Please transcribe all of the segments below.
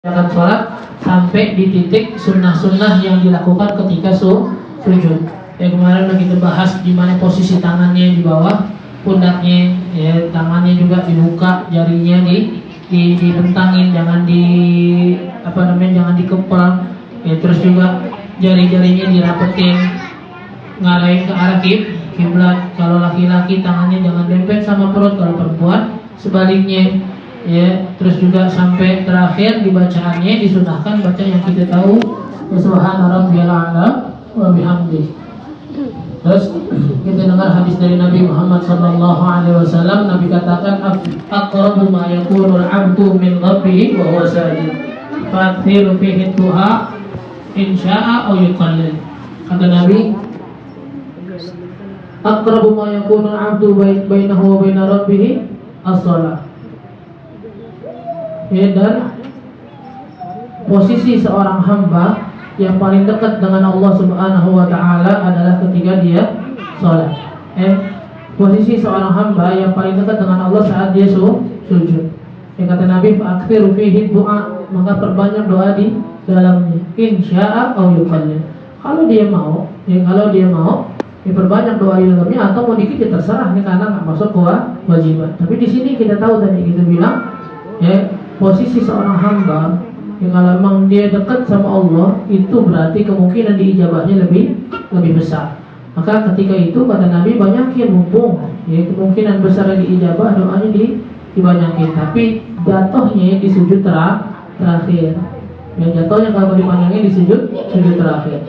akan sholat sampai di titik sunnah-sunnah yang dilakukan ketika sujud. Kemarin udah kita bahas di mana posisi tangannya di bawah pundaknya, ya, tangannya juga dibuka, jarinya dibentangin, jangan jangan dikepal, ya, terus juga jari-jarinya dirapetin, ngarahin ke arah kiblat. Kalau laki-laki tangannya jangan dempet sama perut, kalau perempuan sebaliknya. Ya, terus juga sampai terakhir di bacaannya disunahkan baca yang kita tahu, subhana rabbiyal a'la wa bihamdihi. Terus kita dengar hadis dari Nabi Muhammad SAW. Nabi katakan, aqrabu ma yakunu al-'abdu min rabbih wa huwa sajid, fa'kthiru fihi du'a in sya'a aw yuqallil. Kata Nabi, aqrabu ma yakunu al-'abdu bainahu wa baina rabbih as-shalah. Ya, dan posisi seorang hamba yang paling dekat dengan Allah Subhanahu wa Ta'ala adalah ketika dia sholat. Posisi seorang hamba yang paling dekat dengan Allah saat dia sujud. Yang kata Nabi, fa'aktsiru fihi du'a, maka perbanyak doa di dalamnya. Insya'a aw yuqallil. Kalau dia mau, ya perbanyak doa di dalamnya, atau mau dikit ya terserah nih, karena nggak masuk kewajiban. Tapi di sini kita tahu tadi kita bilang, ya, posisi seorang hamba yang kalau memang dia dekat sama Allah, itu berarti kemungkinan diijabahnya lebih besar. Maka ketika itu kata Nabi, banyakin, mumpung ya kemungkinan besar diijabah, doanya dibanyakin. Tapi jatuhnya di sujud terakhir. Yang jatuhnya kalau dipanjangin di sujud terakhir.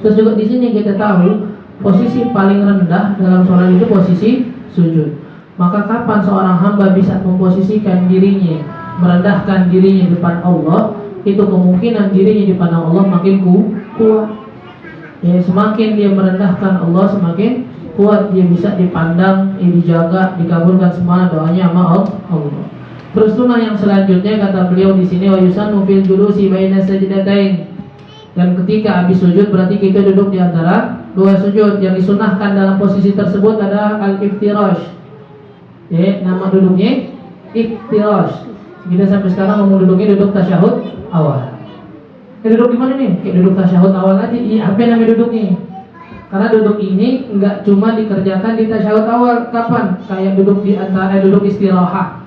Terus juga di sini kita tahu posisi paling rendah dalam sholat itu posisi sujud. Maka kapan seorang hamba bisa memposisikan dirinya, merendahkan dirinya di depan Allah, itu kemungkinan dirinya di depan Allah makin kuat. Ya, semakin dia merendahkan Allah, semakin kuat dia bisa dipandang, dijaga, dikabulkan semua doanya sama Allah. Terus sunnah yang selanjutnya kata beliau di sini, wa yusannu fil julusi baina sajdatain. Dan ketika habis sujud berarti kita duduk di antara dua sujud. Yang disunahkan dalam posisi tersebut adalah al-iftirash. Ya, nama duduknya iftirash. Kita sampai sekarang ngomong duduknya duduk tasyahud awal. Duduk di mana nih? Kayak duduk tasyahud awal aja. Iya, apa namanya duduknya? Karena duduk ini enggak cuma dikerjakan di tasyahud awal. Kapan? Kayak duduk di antara duduk istirahat.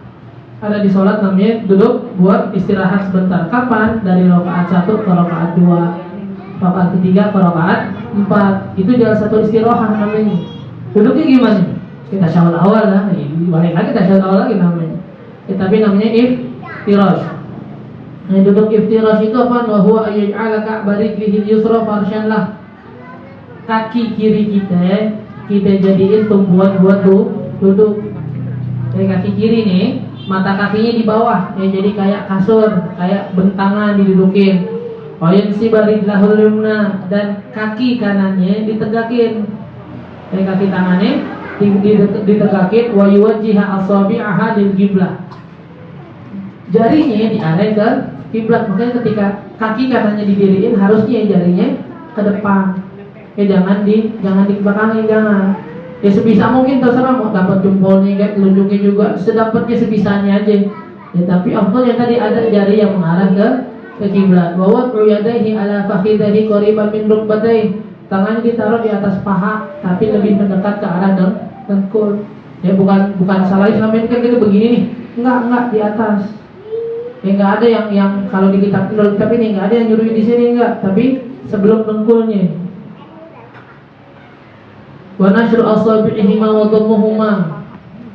Ada di sholat namanya duduk buat istirahat sebentar. Kapan? Dari rakaat 1 ke rakaat 2, rakaat ketiga ke rakaat 4. Itu jalan satu istirahat namanya. Duduknya gimana? Kita tasyahud awal lah. Balik lagi tasyahud awal lagi namanya. Tapi namanya iftirash. Nah, duduk iftirash itu apa? Wa huwa ayyaj'ala ka'bariklihi yusra farshan lah. Kaki kiri kita jadiin tumpuan buat duduk. Jadi kaki kiri nih, mata kakinya di bawah, ya, jadi kayak kasur, kayak bentangan didudukin. Wa yansibarid lahul yumna, dan kaki kanannya ditegakin. Jadi kaki tangannya ditegakin. Wa yuwajjiha asabi'aha lil qiblah. Jarinya diarahin ke kiblat. Makanya ketika kaki kanannya didiriin, harusnya jarinya ke depan. Ya, jangan di belakangnya, jangan. Ya sebisa mungkin terserah, mau dapat jempolnya kayak telunjuknya juga sedapatnya sebisanya aja. Ya tapi afdal yang tadi ada jari yang mengarah ke kiblat. Wa wad'u yadayhi ala fakhidhihi qariban min rukbatayhi. Tangan ditaruh di atas paha tapi lebih mendekat ke arah dengkul. Ya bukan salah Islam ini kan kita begini nih. Enggak di atas. Ya nggak ada yang kalau di kitab ini nggak ada yang nyuruh di sini, enggak, tapi sebelum dengkulnya. Wa nashru asabi'ihima wa dhammuhuma.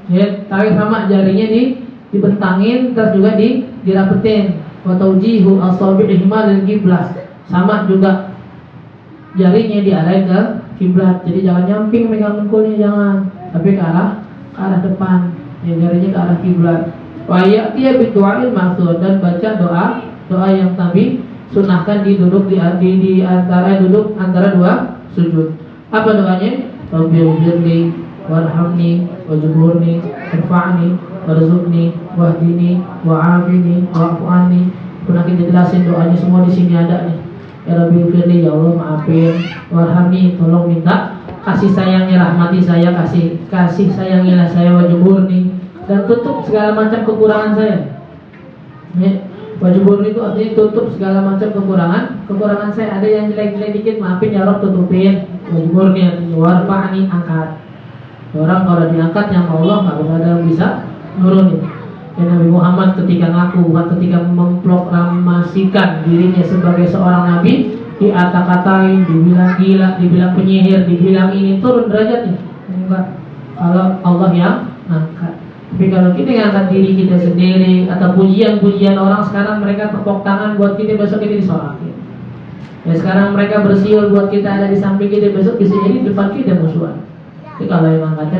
Ya, tarik sama jarinya dibentangin, terus juga dirapetin. Wa tawjihu asabi'ihima lil qiblah. Sama juga jarinya diarahin ke kiblat. Jadi jangan nyamping megang dengkulnya, jangan, tapi ke arah depan. Ya, jarinya ke arah kiblat. Wa ya'tiya bidu'ail ma'thur, dan baca doa yang Nabi sunahkan duduk di antara dua sujud. Apa doanya? Rabbighfirli warhamni wajburni warfa'ni warzuqni wahdini wa'afini wa'fu anni. Pernah kita jelasin doanya semua di sini ada nih. Ya Rabbighfirli, ya Allah maafin. Warhamni, tolong minta kasih sayangnya, rahmati saya, kasih sayangilah saya. Wajburni, dan tutup segala macam kekurangan saya. Ya, Wajibur itu artinya tutup segala macam kekurangan saya. Ada yang jelek-jelek dikit, maafin ya Rob, tutupin. Wajibur nih artinya warfa'ni, angkat. Orang kalau diangkat yang Allah nggak ada yang bisa nurunin. Dan Nabi Muhammad ketika ngaku, bukan ketika memproklamasikan dirinya sebagai seorang nabi, diata-katain, dibilang gila, dibilang penyihir, dibilang ini, turun derajatnya. Enggak. Kalau Allah yang angkat. Tapi kalau kita ngangkat diri kita sendiri, atau pujian-pujian orang sekarang, mereka tepuk tangan buat kita, besok kita disolatin. Ya sekarang mereka bersiul buat kita ada di samping kita, besok bisa jadi di depan kita musuhan. Jadi kalau yang angkatnya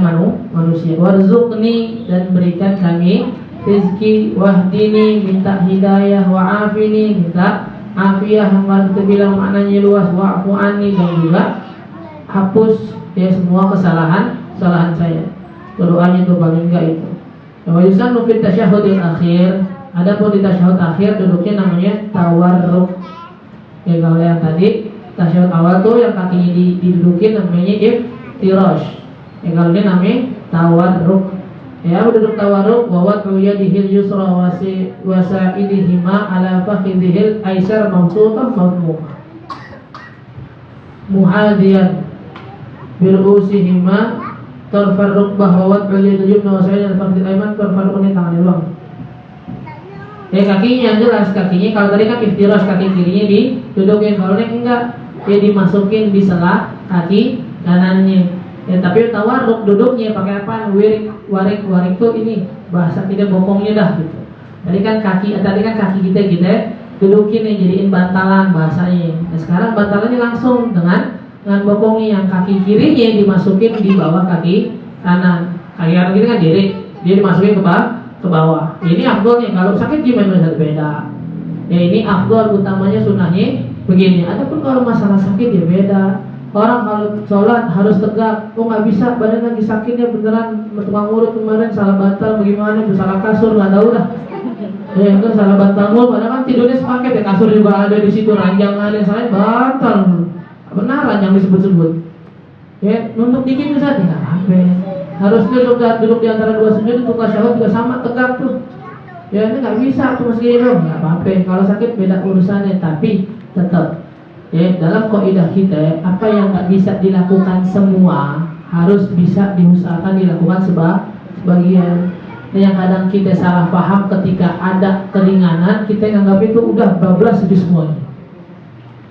manusia, warzuqni, dan berikan kami rizki, wahdini, minta hidayah, wa'afini, minta afiyah, yang kita bilang maknanya luas, wa'fu anni, dan juga hapus ya semua kesalahan saya. Doanya itu paling enggak itu. Wa yusannu fit tasyahhudil akhir. Adapun di tasyahud akhir duduknya namanya tawarruk. Ya kalau yang tadi tasyahud awal tuh yang kakinya didudukin namanya iftirash. Ya kalau ini namanya tawarruk. Ya duduk tawarruk wa wad'u yadihil yusra wa sa'idihima ala fakhidhil aisar mawsutah madmumah. Muhadiyan birusihima tarfar rukbah wa wad'u yadil yumna wa sa'idil fakhidhil ayman tarfar rukbah, tangannya doang. Ya kakinya yang jelas, kakinya kalau tadi kan iftirash, kaki kirinya didudukin, kalau ini enggak, dia dimasukin di sela kaki kanannya. Ya tapi tawarruk duduknya pakai apa? Warik itu ini bahasa kita bokongnya dah gitu. Tadi kan kaki kita dudukin nih, jadiin bantalan bahasanya. Nah sekarang bantalannya langsung dengan bokongnya, yang kaki kirinya dimasukin di bawah kaki kanan. Kaki kanan kita kan diri, dia dimasukin ke bawah. Ini afdolnya. Kalau sakit gimana beda. Ya ini afdol, utamanya sunnahnya begini. Adapun kalau masalah sakit ya beda. Orang kalau sholat harus tegak, nggak bisa, badan lagi sakitnya beneran, tukang urut kemarin salah bantal bagaimana, salah kasur nggak tahu dah. Ya kan salah bantal mulu, padahal kan tidurnya sepaket ya, kasur juga ada di situ, ranjang ada, saya bantal, benar ranjang disebut-sebut. Ya nunduk dikit bisa nggak apa, harus duduk di antara dua sujud, untuk tasyahud juga sama tegak tuh. Ya ini nggak bisa cuma segini dong, nggak apa-apa. Kalau sakit beda urusannya, tapi tetap. Ya, dalam kaidah kita, apa yang nggak bisa dilakukan semua harus bisa diusahakan dilakukan sebagian. Yang kadang kita salah paham ketika ada keringanan, kita anggap itu udah bablas itu semuanya.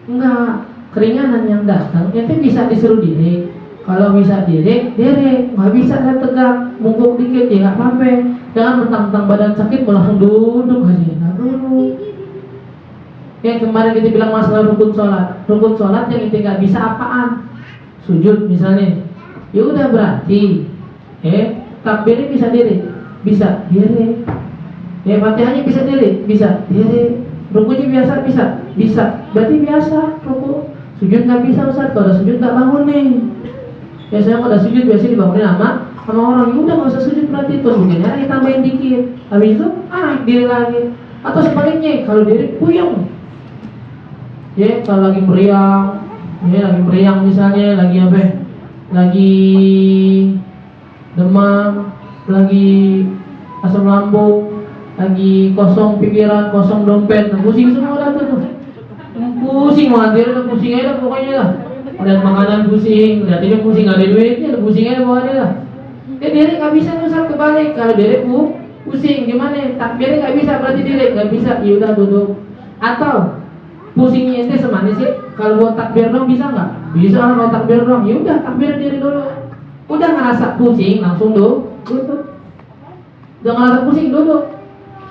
Enggak, keringanan yang datang itu bisa disuruh diri. Kalau bisa diri, nggak bisa saya tegak, mungkuk dikit ya nggak apa-apa. Jangan mentang-mentang badan sakit langsung duduk aja, nggak dulu. Yang kemarin kita bilang masalah rukun sholat yang itu nggak bisa apaan? Sujud misalnya, ya udah berarti, takbirnya bisa diri, fatihahnya bisa diri, rukunya biasa bisa, berarti biasa ruku. Sujud nggak bisa Ustaz, kalau sujud nggak bangun nih. Biasanya kalau ada sujud biasanya dibangunin sama orang, ya udah nggak usah sujud berarti terus mungkin lagi tambahin dikit, habis itu diri lagi, atau sebaliknya kalau diri puyeng. Ya, kalau lagi meriang misalnya, lagi demam, lagi asam lambung, lagi kosong pikiran, kosong dompet, pusing semua dah tuh. Pusing banget, pusing aja pokoknya lah. Lihat makanan pusing, lihat ini pusing, ada duitnya, pusing aja pokoknya lah. Dia nggak bisa nusar kebalik, kalau dia pusing gimana? Takbirnya nggak bisa, berarti dia nggak bisa, ya udah duduk. Atau pusingnya itu semanis sih. Kalau buat takbir dong bisa nggak? Bisa lah kalau takbir dong. Ya udah takbir diri dulu. Udah ngerasa pusing langsung duduk. Udah ngerasa pusing duduk.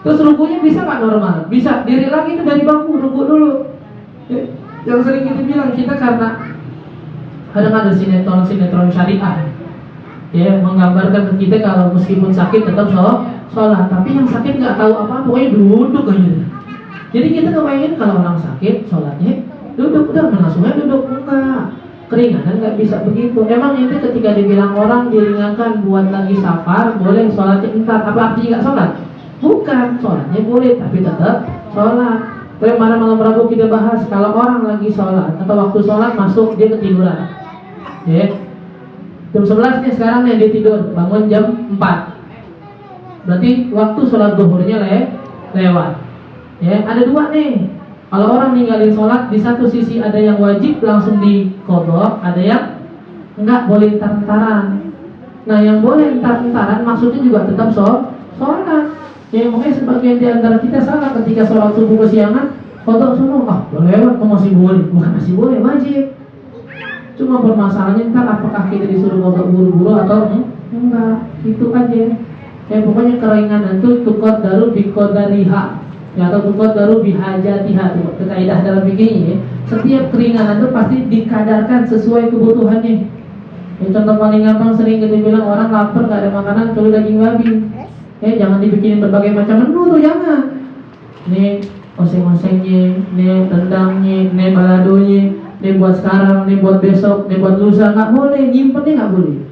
Terus rukunya bisa nggak normal? Bisa. Diri lagi itu dari bangku ruku dulu. Yang sering kita bilang kita karena kadang ada sinetron syariah. Ya menggambarkan ke kita kalau meskipun sakit tetap sholat. Tapi yang sakit nggak tahu apa, pokoknya duduk aja. Jadi kita kebayangin kalau orang sakit sholatnya duduk, udah langsungnya duduk, enggak, keringanan nggak bisa begitu. Emang itu ketika dibilang orang diringankan buat lagi safar boleh sholatnya entar, apa artinya nggak sholat? Bukan, sholatnya boleh tapi tetap sholat. Malam Rabu kita bahas kalau orang lagi sholat atau waktu sholat masuk dia ketiduran, ya jam 11 nih sekarang nih dia tidur, bangun jam 4, berarti waktu sholat zuhurnya lewat. Ya, ada dua nih. Kalau orang ninggalin sholat, di satu sisi ada yang wajib langsung diqadha, ada yang enggak, boleh entar-entaran. Nah, yang boleh entar-entaran maksudnya juga tetap sholat. Ya, makanya sebagian di antara kita salah ketika sholat subuh kesiangan, qadha subuh, udah lewat, masih boleh. Bukan masih boleh, wajib. Cuma permasalahannya ntar apakah kita disuruh qadha buru-buru atau enggak, itu aja. Ya, pokoknya keringanan itu tuqaddaru biqadariha. Ya, atau tuqaddaru bihajatiha, itu kaidah dalam fikihnya ya. Setiap keringanan itu pasti dikadarkan sesuai kebutuhannya. Ya, contoh paling gampang sering kita bilang orang lapar gak ada makanan kecuali daging babi. Jangan dibikinin berbagai macam menu tuh, jangan. Nih oseng-osengnya, nih rendangnya, nih baladonya, nih buat sekarang, nih buat besok, nih buat lusa, nggak boleh, nyimpennya nggak boleh.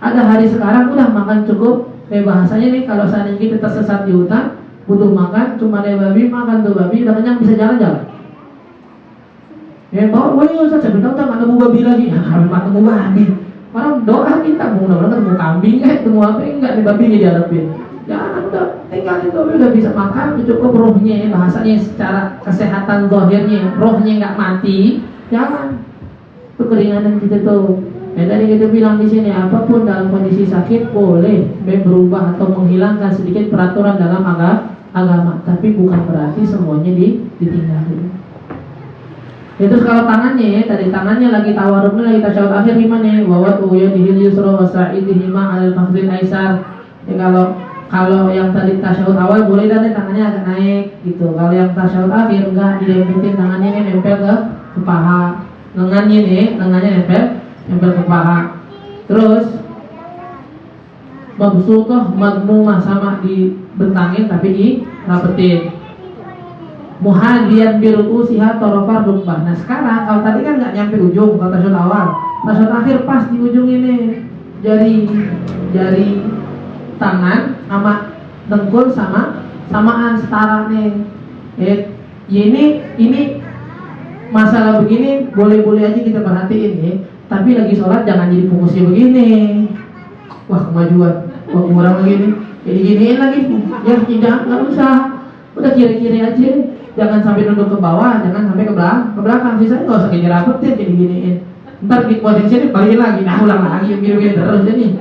Ada hari sekarang udah makan cukup. Bahasanya nih kalau seandainya kita tersesat di hutan, butuh makan, cuma ada babi, makan tuh babi, udah kenyang bisa jalan-jalan. Bawa boleh Ustaz, saya tahu tak ketemu babi lagi, ketemu babi. Orang doa kita mudah-mudahan ketemu kambing, ketemu apa enggak nih babinya diharapin. Jangan, udah tinggalin tuh, udah bisa makan, cukup rohnya, bahasanya secara kesehatan zahirnya, rohnya nggak mati, jangan. Itu keringanan kita tuh. Tadi kita bilang di sini, apapun dalam kondisi sakit boleh berubah atau menghilangkan sedikit peraturan dalam agama, tapi bukan berarti semuanya ditinggalin. Itu kalau tangannya, tadi tangannya lagi tawarruknya, lagi tasyahud akhir gimana? Wa yadihil yusra wa sa'idihima 'alal fakhdhil aisar. Kalau yang tadi tasyahud awal boleh dan tangannya agak naik gitu. Kalau yang tasyahud akhir enggak, dilempetin tangannya ini nempel ke paha. Lengannya nempel ke paha. Terus mabsutah madmumah, sama dibentangin tapi dirapetin. Muhadiyan biru'usiha tarafar rukbah. Nah sekarang kalau tadi kan nggak nyampe ujung kalau tasyahud awal, tasyahud akhir pas di ujung ini. Jari tangan sama dengkul samaan setara nih. Ini masalah begini boleh-boleh aja kita perhatiin ya. Tapi lagi sholat jangan jadi fokusnya begini. Wah kemajuan, wah kurang begini. Jadi giniin lagi. Ya tidak, nggak usah. Udah kiri-kiri aja. Jangan sampai nunduk ke bawah, jangan sampai ke belakang. Sisanya nggak usah dirapetin, jadi giniin. Ntar di posisi ini balik lagi, nah ulang lagi, gini-gini terus jadi.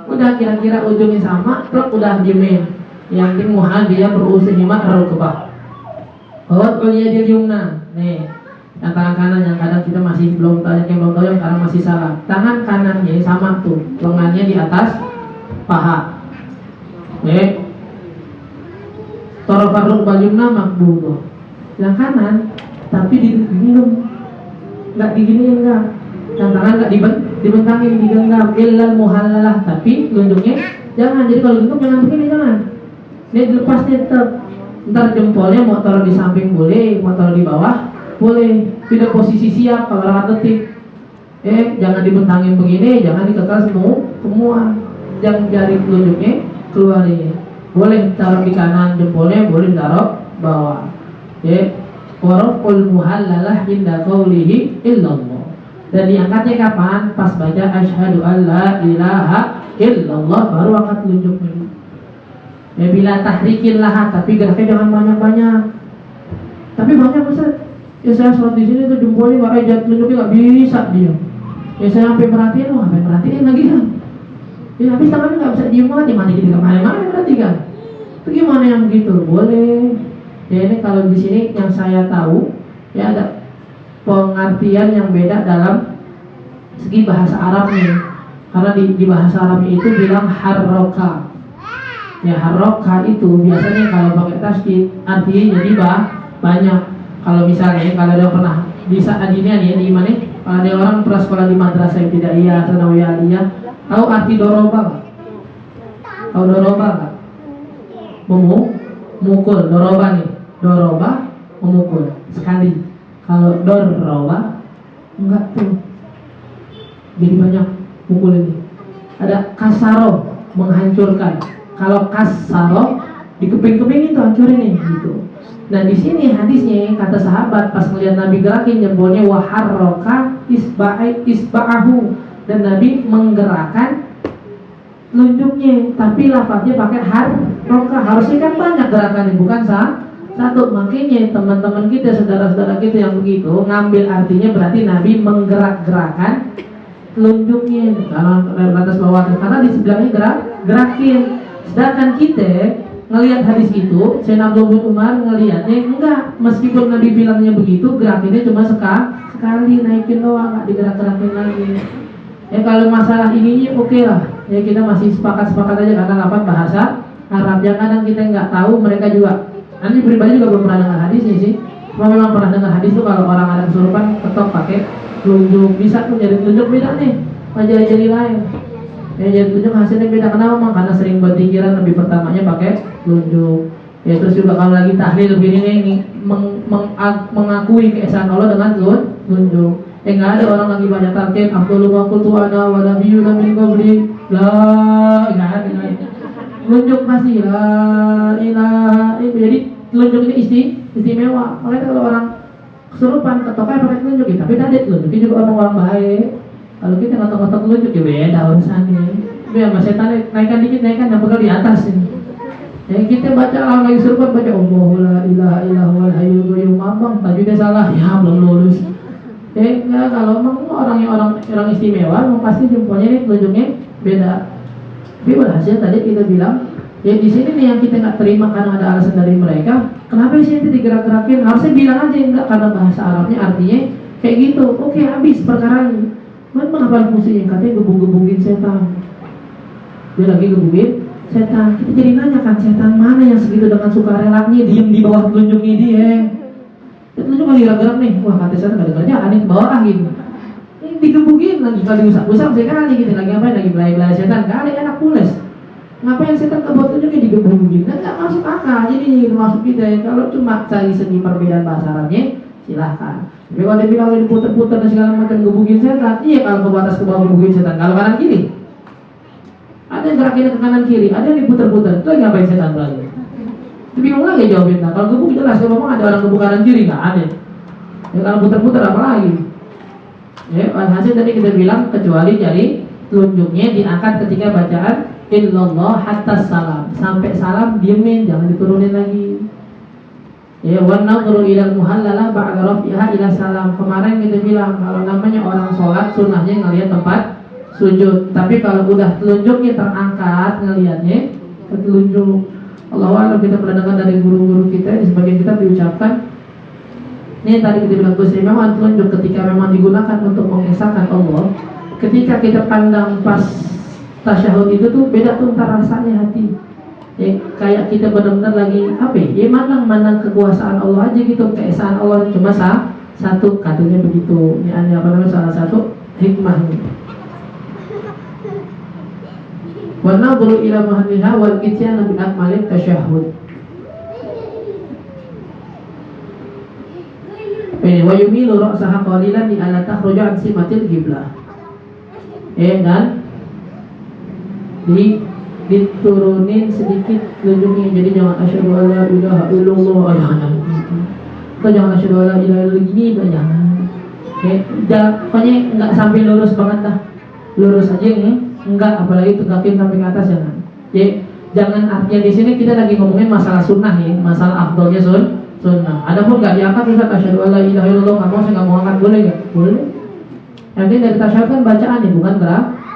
Udah kira-kira ujungnya sama, plek udah diemin. Yang penting muhal dia berusaha himat harus kebah. Bahwa ulia dia yumna. Nih, yang tangan kanan yang kadang kita masih belum tahu, yang kadang masih salah. Tangan kanannya sama tuh, lengannya di atas paha. Tarafar rukbah yumna makbudah. Yang kanan tapi digenggam, nggak diginiin enggak. Yang tangan nggak dibentangin, digenggam. Illal muhallalah, tapi telunjuknya jangan. Jadi kalau genggam jangan begini, jangan. Ini dilepas tetap. Ntar jempolnya mau taruh di samping boleh, mau taruh di bawah boleh. Tidak posisi siap kalau rata detik. Jangan dibentangin begini, jangan dikekal semua. Jangan jari telunjuknya keluarin. Boleh taruh di kanan jempolnya, boleh taruh bawah. Waraful muhallalah inda qawlihi illallah. Dan diangkatnya kapan? Pas baca asyhadu an la ilaha illallah, baru angkat telunjuknya. Bila tahrikin lahat, tapi geraknya jangan banyak-banyak. Tapi banyak Ustaz. Saya sholat di sini tuh jempolnya nggak telunjuknya nggak bisa diam. Saya sampai perhatiin lagi kan. Habis tangannya nggak bisa diem banget, dimana kita kemana-mana berarti kan. Itu gimana yang begitu? Boleh. Ini kalau di sini yang saya tahu ada pengertian yang beda dalam segi bahasa Arabnya. Karena di bahasa Arabnya itu bilang harroka. Harroka itu biasanya kalau pakai tasdid artinya jadi banyak. Kalau misalnya kalau ada pernah di saat ini nih di mana? Kalau ada orang pernah sekolah di madrasah ibtidaiyah atau nawiyah aliyah, tahu arti doroba nggak? Tahu doroba nggak? Memukul. Doroba nih. Doroba memukul sekali. Kalau doroba enggak tuh. Jadi banyak mukul ini. Ada kasaro, menghancurkan. Kalau kasaro dikeping-kepingin tuh hancurin nih gitu. Nah di sini hadisnya kata sahabat pas melihat Nabi gerakin jempolnya waharroka isba'ahu, dan Nabi menggerakkan telunjuknya, tapi lafadznya pakai harroka. Harusnya kan banyak gerakannya, bukan Satu, makanya teman-teman kita, saudara-saudara kita yang begitu ngambil artinya berarti Nabi menggerak-gerakan telunjuknya karena batas bawah, karena di sebelahnya gerakin. Sedangkan kita ngelihat hadis itu, Sayyidina Abdullah bin Umar ngelihatnya enggak, meskipun Nabi bilangnya begitu, gerakinnya cuma sekali naikin doang, nggak digerak-gerakin lagi. Ya kalau masalah ininya oke lah, ya kita masih sepakat aja karena lapan bahasa Arab. Yang kadang kita nggak tahu, mereka juga. Nanti pribadi juga belum pernah dengar hadisnya sih. Cuma memang pernah dengar hadis tuh kalau orang ada kesurupan ketok pakai telunjuk, bisa tuh jadi telunjuk beda nih, jari-jari lain. Ya jadi telunjuk hasilnya beda. Kenapa? Memang karena sering berpikiran lebih pertamanya pakai telunjuk. Ya terus juga kalau lagi tahlil begini nih mengakui keesaan Allah dengan telunjuk. Nggak ada orang lagi banyak target Abdullah wa qultu ana wa nabiyyuna min qabli la ilaha illallah. Telunjuk pasti la ilaha illallah. Jadi telunjuk ini istimewa. Makanya kalau orang kesurupan ketoknya pakai telunjuk, tapi tadi telunjuknya juga orang baik. Kalau kita ngotot-ngotot telunjuk ya beda urusannya. Biar mas setan naikkan dikit, yang bakal di atas ini. Ya kita baca lah lagi kesurupan, baca Allahu la ilaha illallah hayyul qayyum, abang tajwidnya salah, ya belum lulus. Enggak, kalau memang orang istimewa, pasti jempolnya ini telunjuknya beda. Tapi berhasil tadi kita bilang, ya di sini nih yang kita nggak terima karena ada alasan dari mereka. Kenapa sih itu digerak-gerakin? Harusnya bilang aja enggak, karena bahasa Arabnya artinya kayak gitu. Oke, habis perkaranya. Memang apa fungsinya? Katanya gebung-gebungin setan. Dia lagi gebungin setan. Kita jadi nanya kan, setan mana yang segitu dengan sukarelanya diem di bawah telunjuknya dia? Telunjuk lagi gerak-gerak nih, wah kata setan gak ada kerjaan nih, ke bawah angin. Ini digebugin lagi, kalau diusap-usap sekali gitu, lagi ngapain, lagi belai-belai setan, kali enak pules. Ngapain setan ke bawah telunjuknya digebugin? Kan gak masuk akal, jadi masuk kita ya. Kalau cuma cari segi perbedaan bahasa Arabnya, silahkan. Tapi kalau dia bilang diputer-puter dan segala macam gebugin setan, iya kalau ke atas ke bawah gebugin setan, kalau kanan kiri. Ada yang gerakinnya ke kanan kiri, ada yang diputer-puter, itu lagi ngapain setan lagi? Bingung lagi jawabin. Nah, kalau gebuk jelas, kalau ngomong ada orang gebuk kanan kiri nggak ada. Ya kalau putar-putar apa lagi? Ya, hasil tadi kita bilang kecuali jari telunjuknya diangkat ketika bacaan illallah hatta salam, sampai salam diemin, jangan diturunin lagi. Ya, wa nadhuru ila muhallalah ba'da rafiha ila salam. Kemarin kita bilang kalau namanya orang sholat sunnahnya ngelihat tempat sujud. Tapi kalau udah telunjuknya terangkat ngelihatnya ke telunjuk. Allah, kita pernah dengar dari guru-guru kita di sebagian kitab diucapkan. Ini tadi kita bilang memang telunjuk ketika memang digunakan untuk mengesahkan Allah. Ketika kita pandang pas tasyahud itu tuh beda tuh antara rasanya hati. Ya, kayak kita benar-benar lagi apa? Ya mandang kekuasaan Allah aja gitu, keesaan Allah cuma satu katanya begitu. Ini ada apa namanya salah satu hikmahnya. Wa nadhuru ila mahniha wal ityana bi akmalit tasyahhud. Wa yumilu ra'saha qalilan li alla takhruja an simatil qiblah. Dan diturunin sedikit telunjuknya, jadi jangan asyhadu alla ilaha illallah, jangan. Atau jangan asyhadu alla ilaha illallah gini, jangan. Pokoknya enggak sampai lurus banget dah. Lurus aja enggak, apalagi tegakin sampai ke atas jangan. Jangan artinya di sini kita lagi ngomongin masalah sunnah ya, masalah afdolnya sunnah. Adapun enggak diangkat Ustaz asyhadu alla ilaha illallah, enggak mau saya enggak mau angkat, boleh enggak? Boleh. Yang penting dari tasyahud kan bacaan nih, bukan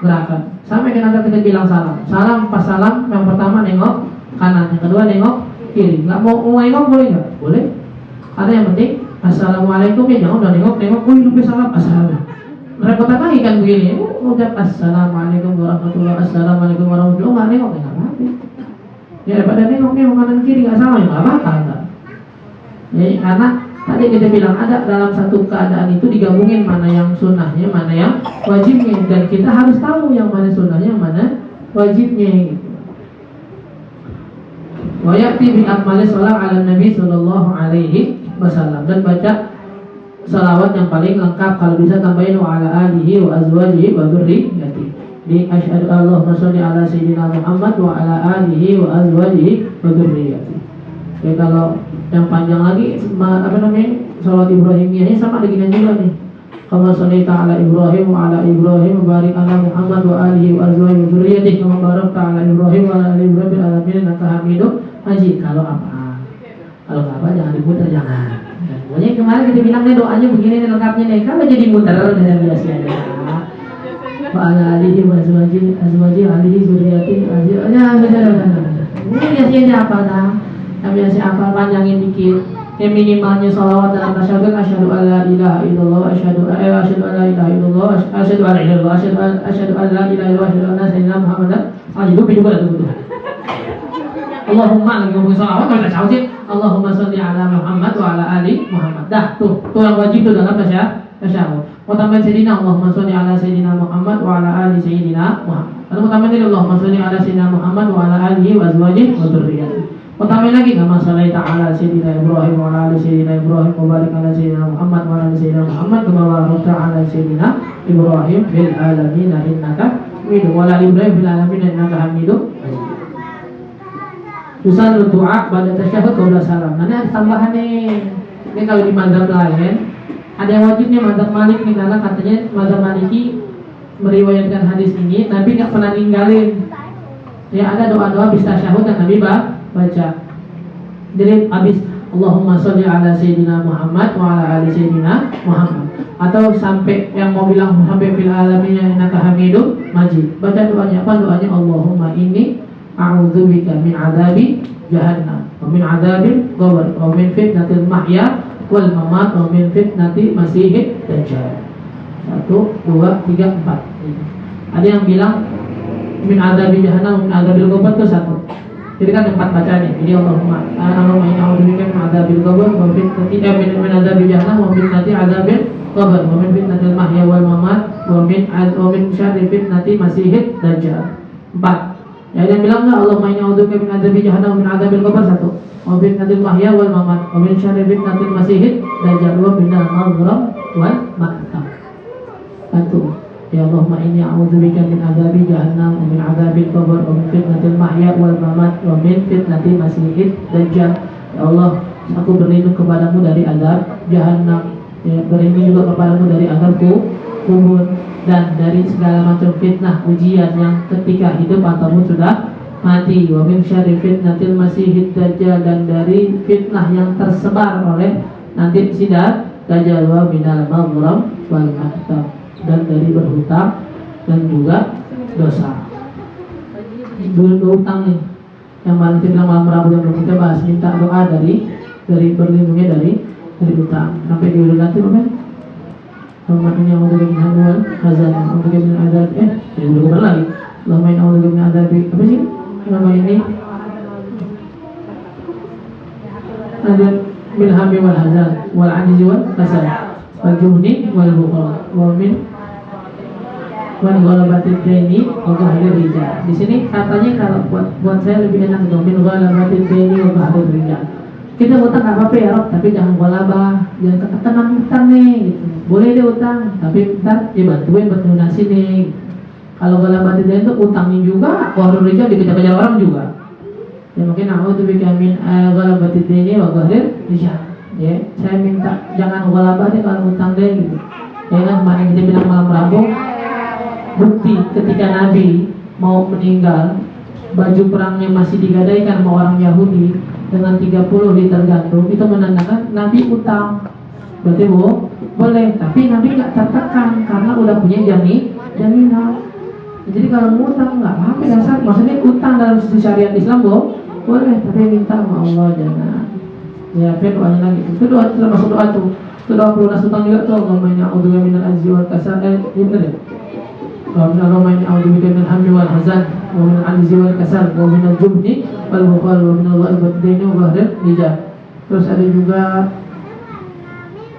gerakan. Sampai kan nanti kita bilang salam. Salam pas salam yang pertama nengok kanan, yang kedua nengok kiri. Enggak mau nengok boleh enggak? Boleh. Ada yang penting assalamualaikum ya, jangan udah nengok, lupa salam assalamualaikum. Repotan lagi kan begini, ucap assalamualaikum warahmatullahi wabarakatuh, assalamualaikum warahmatullahi wabarakatuh, nggak apa-apa. Ya daripada nengok kanan kiri nggak sama, ya nggak apa-apa. Ya karena tadi kita bilang ada dalam satu keadaan itu digabungin mana yang sunnahnya, mana yang wajibnya, dan kita harus tahu yang mana sunnahnya, mana wajibnya. Gitu. Wa ya'ti bi akmali shalah 'ala Nabi sallallahu alaihi wasallam, dan baca salawat yang paling lengkap, kalau bisa tambahin wa ala alihi wa azwajihi wa dzurriyyati. Di asyhadu Allahumma sholli ala sayyidina Muhammad wa ala alihi wa azwajihi wa dzurriyyati. Ya kalau yang panjang lagi apa namanya? Salawat Ibrahimiyahnya sama dengan juga nih. Kama shallaita ala Ibrahim wa ala Ibrahim wa barik ala Muhammad wa alihi wa azwajihi wa dzurriyyati kama barakta ala Ibrahim wa ala ali Ibrahim fil alamin innaka Hamidum Majid. Kalau apa? Kalau nggak apa jangan diputar, jangan. Pokoknya kemarin kita bilang nih doanya begini nih lengkapnya nih, kalau jadi muter udah biasanya. Wa ala alihi wa azwaji alihi zuriyati ini biasanya apa nah? Yang biasa apa panjangin dikit. Yang minimalnya sholawat dalam tasyahud, asyhadu alla ilaha illallah, asyhadu alla ilaha illallah, asyhadu alla ilaha illallah, asyhadu alla ilaha illallah, asyhadu anna sayyidina Muhammadan. Itu juga ada tuh. Allahumma lagi ngomong sholawat kalau tasyahud sih, Allahumma sholli ala Muhammad wa ala ali Muhammad. Dah tuh yang wajib tuh dalam tasyahud. Mau tambahin sayyidina, Allahumma sholli ala sayyidina Muhammad wa ala ali sayyidina Muhammad. Lalu mau tambahin Allahumma sholli ala sayyidina Muhammad wa ala alihi wa azwajihi wa dzurriyyatihi. Tambahin lagi kama shalaita ala sayyidina Ibrahim wa ala ali sayyidina Ibrahim wa barik ala sayyidina Muhammad wa ala ali sayyidina Muhammad kama barakta ala sayyidina Ibrahim fil alamin innaka Hamidum wa ala ali Ibrahim fil alamin innaka Hamidum Majid. Usaha doa pada tasyahud qabla salam. Nah, ini ada tambahan nih. Ini kalau di mazhab lain ada yang wajib nih mazhab Malik nih, karena katanya mazhab Maliki meriwayatkan hadis ini Nabi nggak pernah ninggalin. Ya ada doa-doa habis tasyahud dan Nabi baca. Jadi habis Allahumma sholli ala sayyidina Muhammad wa ala ali sayyidina Muhammad, atau sampai yang mau bilang sampai fil alamin innaka Hamidum Majid. Baca doanya apa? Doanya Allahumma inni a'udzubika min adzabi jahannam wa min adzabil qabr wa min fitnatil mahya wal mamat wa min fitnati masihid dajjal. 1 2 3 4. Ada yang bilang min adzabi jahannam wa min adzabil qabr itu 1. Jadi kan 4 bacanya. Jadi Allahumma inni a'udzubika min adzabil qabr wa fitnati min adzabi jahannam wa fitnati adzabil qabr wa min fitnatil mahya wal mamat wa min syarri fitnati masihid dajjal. 4. Ya, yang bilang enggak Allahumma inni a'udzubika min adzabi jahannam wa min adzabil qabr 1. Wa fitnatil mahya wal mamat wa min syarri fitnatil masihid dajjal wa min al-maghrib wal ma'tam. 1. Ya Allahumma inni a'udzubika min adzabi jahannam wa min adzabil qabr wa min fitnatil mahya wal mamat wa min fitnati masihid dajjal. Ya Allah, aku berlindung kepadamu dari azab jahannam, ya, berlindung juga kepadamu dari azab kubur dan dari segala macam fitnah ujian yang ketika hidup ataupun sudah mati. Wa min syarri fitnatil masihid dajjal, dan dari fitnah yang tersebar oleh nanti sidar dajjal, wa minal maghrib wal ma'tam, dan dari berhutang dan juga dosa. Berhutang nih yang malam kita bilang malam Rabu yang belum kita bahas, minta doa dari berlindungnya dari hutang. Sampai di udah nanti apa? Allahumma a'udzubika min hamwal hazan wa a'udzubika min adzab belum keluar lagi. Allahumma a'udzubika min adzab apa sih? Nama ini ada min hammi wal hazan wal ajzi wal kasal wal jubni wal bukhla wa min ghalabatid daini wa qahrir rijal. Di sini katanya kalau buat saya lebih enak itu min ghalabatid daini wa qahrir rijal. Kita utang nggak apa-apa ya Rob, tapi jangan ghalabah, jangan ketekan utang nih gitu. Boleh deh utang, tapi ntar ya bantuin buat lunasi nih. Kalau ghalabah tidak itu utangnya juga, qahrir rijal dikejar-kejar orang juga. Ya mungkin aku tuh bikin min ghalabah ini wa qahrir rijal. Ya, saya minta jangan ghalabah deh kalau utang deh gitu. Ya kan kemarin kita bilang malam Rabu, bukti ketika Nabi mau meninggal, baju perangnya masih digadaikan sama orang Yahudi dengan 30 liter gandum, itu menandakan Nabi utang. Berarti boleh, tapi Nabi nggak tertekan karena udah punya jaminan. Jadi kalau mau utang nggak apa-apa dasar, maksudnya utang dalam sisi syariat Islam boleh, tapi minta sama Allah jangan. Ya, doanya lagi. Itu doa termasuk doa tuh. Itu doa pelunas utang juga tuh. Allahumma inni a'udzubika minal ajzi wal kasal. Benar ya? Allahumma inni a'udzubika minal hammi wal hazan wa minal ajzi wal kasal wa minal jubni wal bukhal wa minal ghalabatid daini wa qahrir rijal. Terus ada juga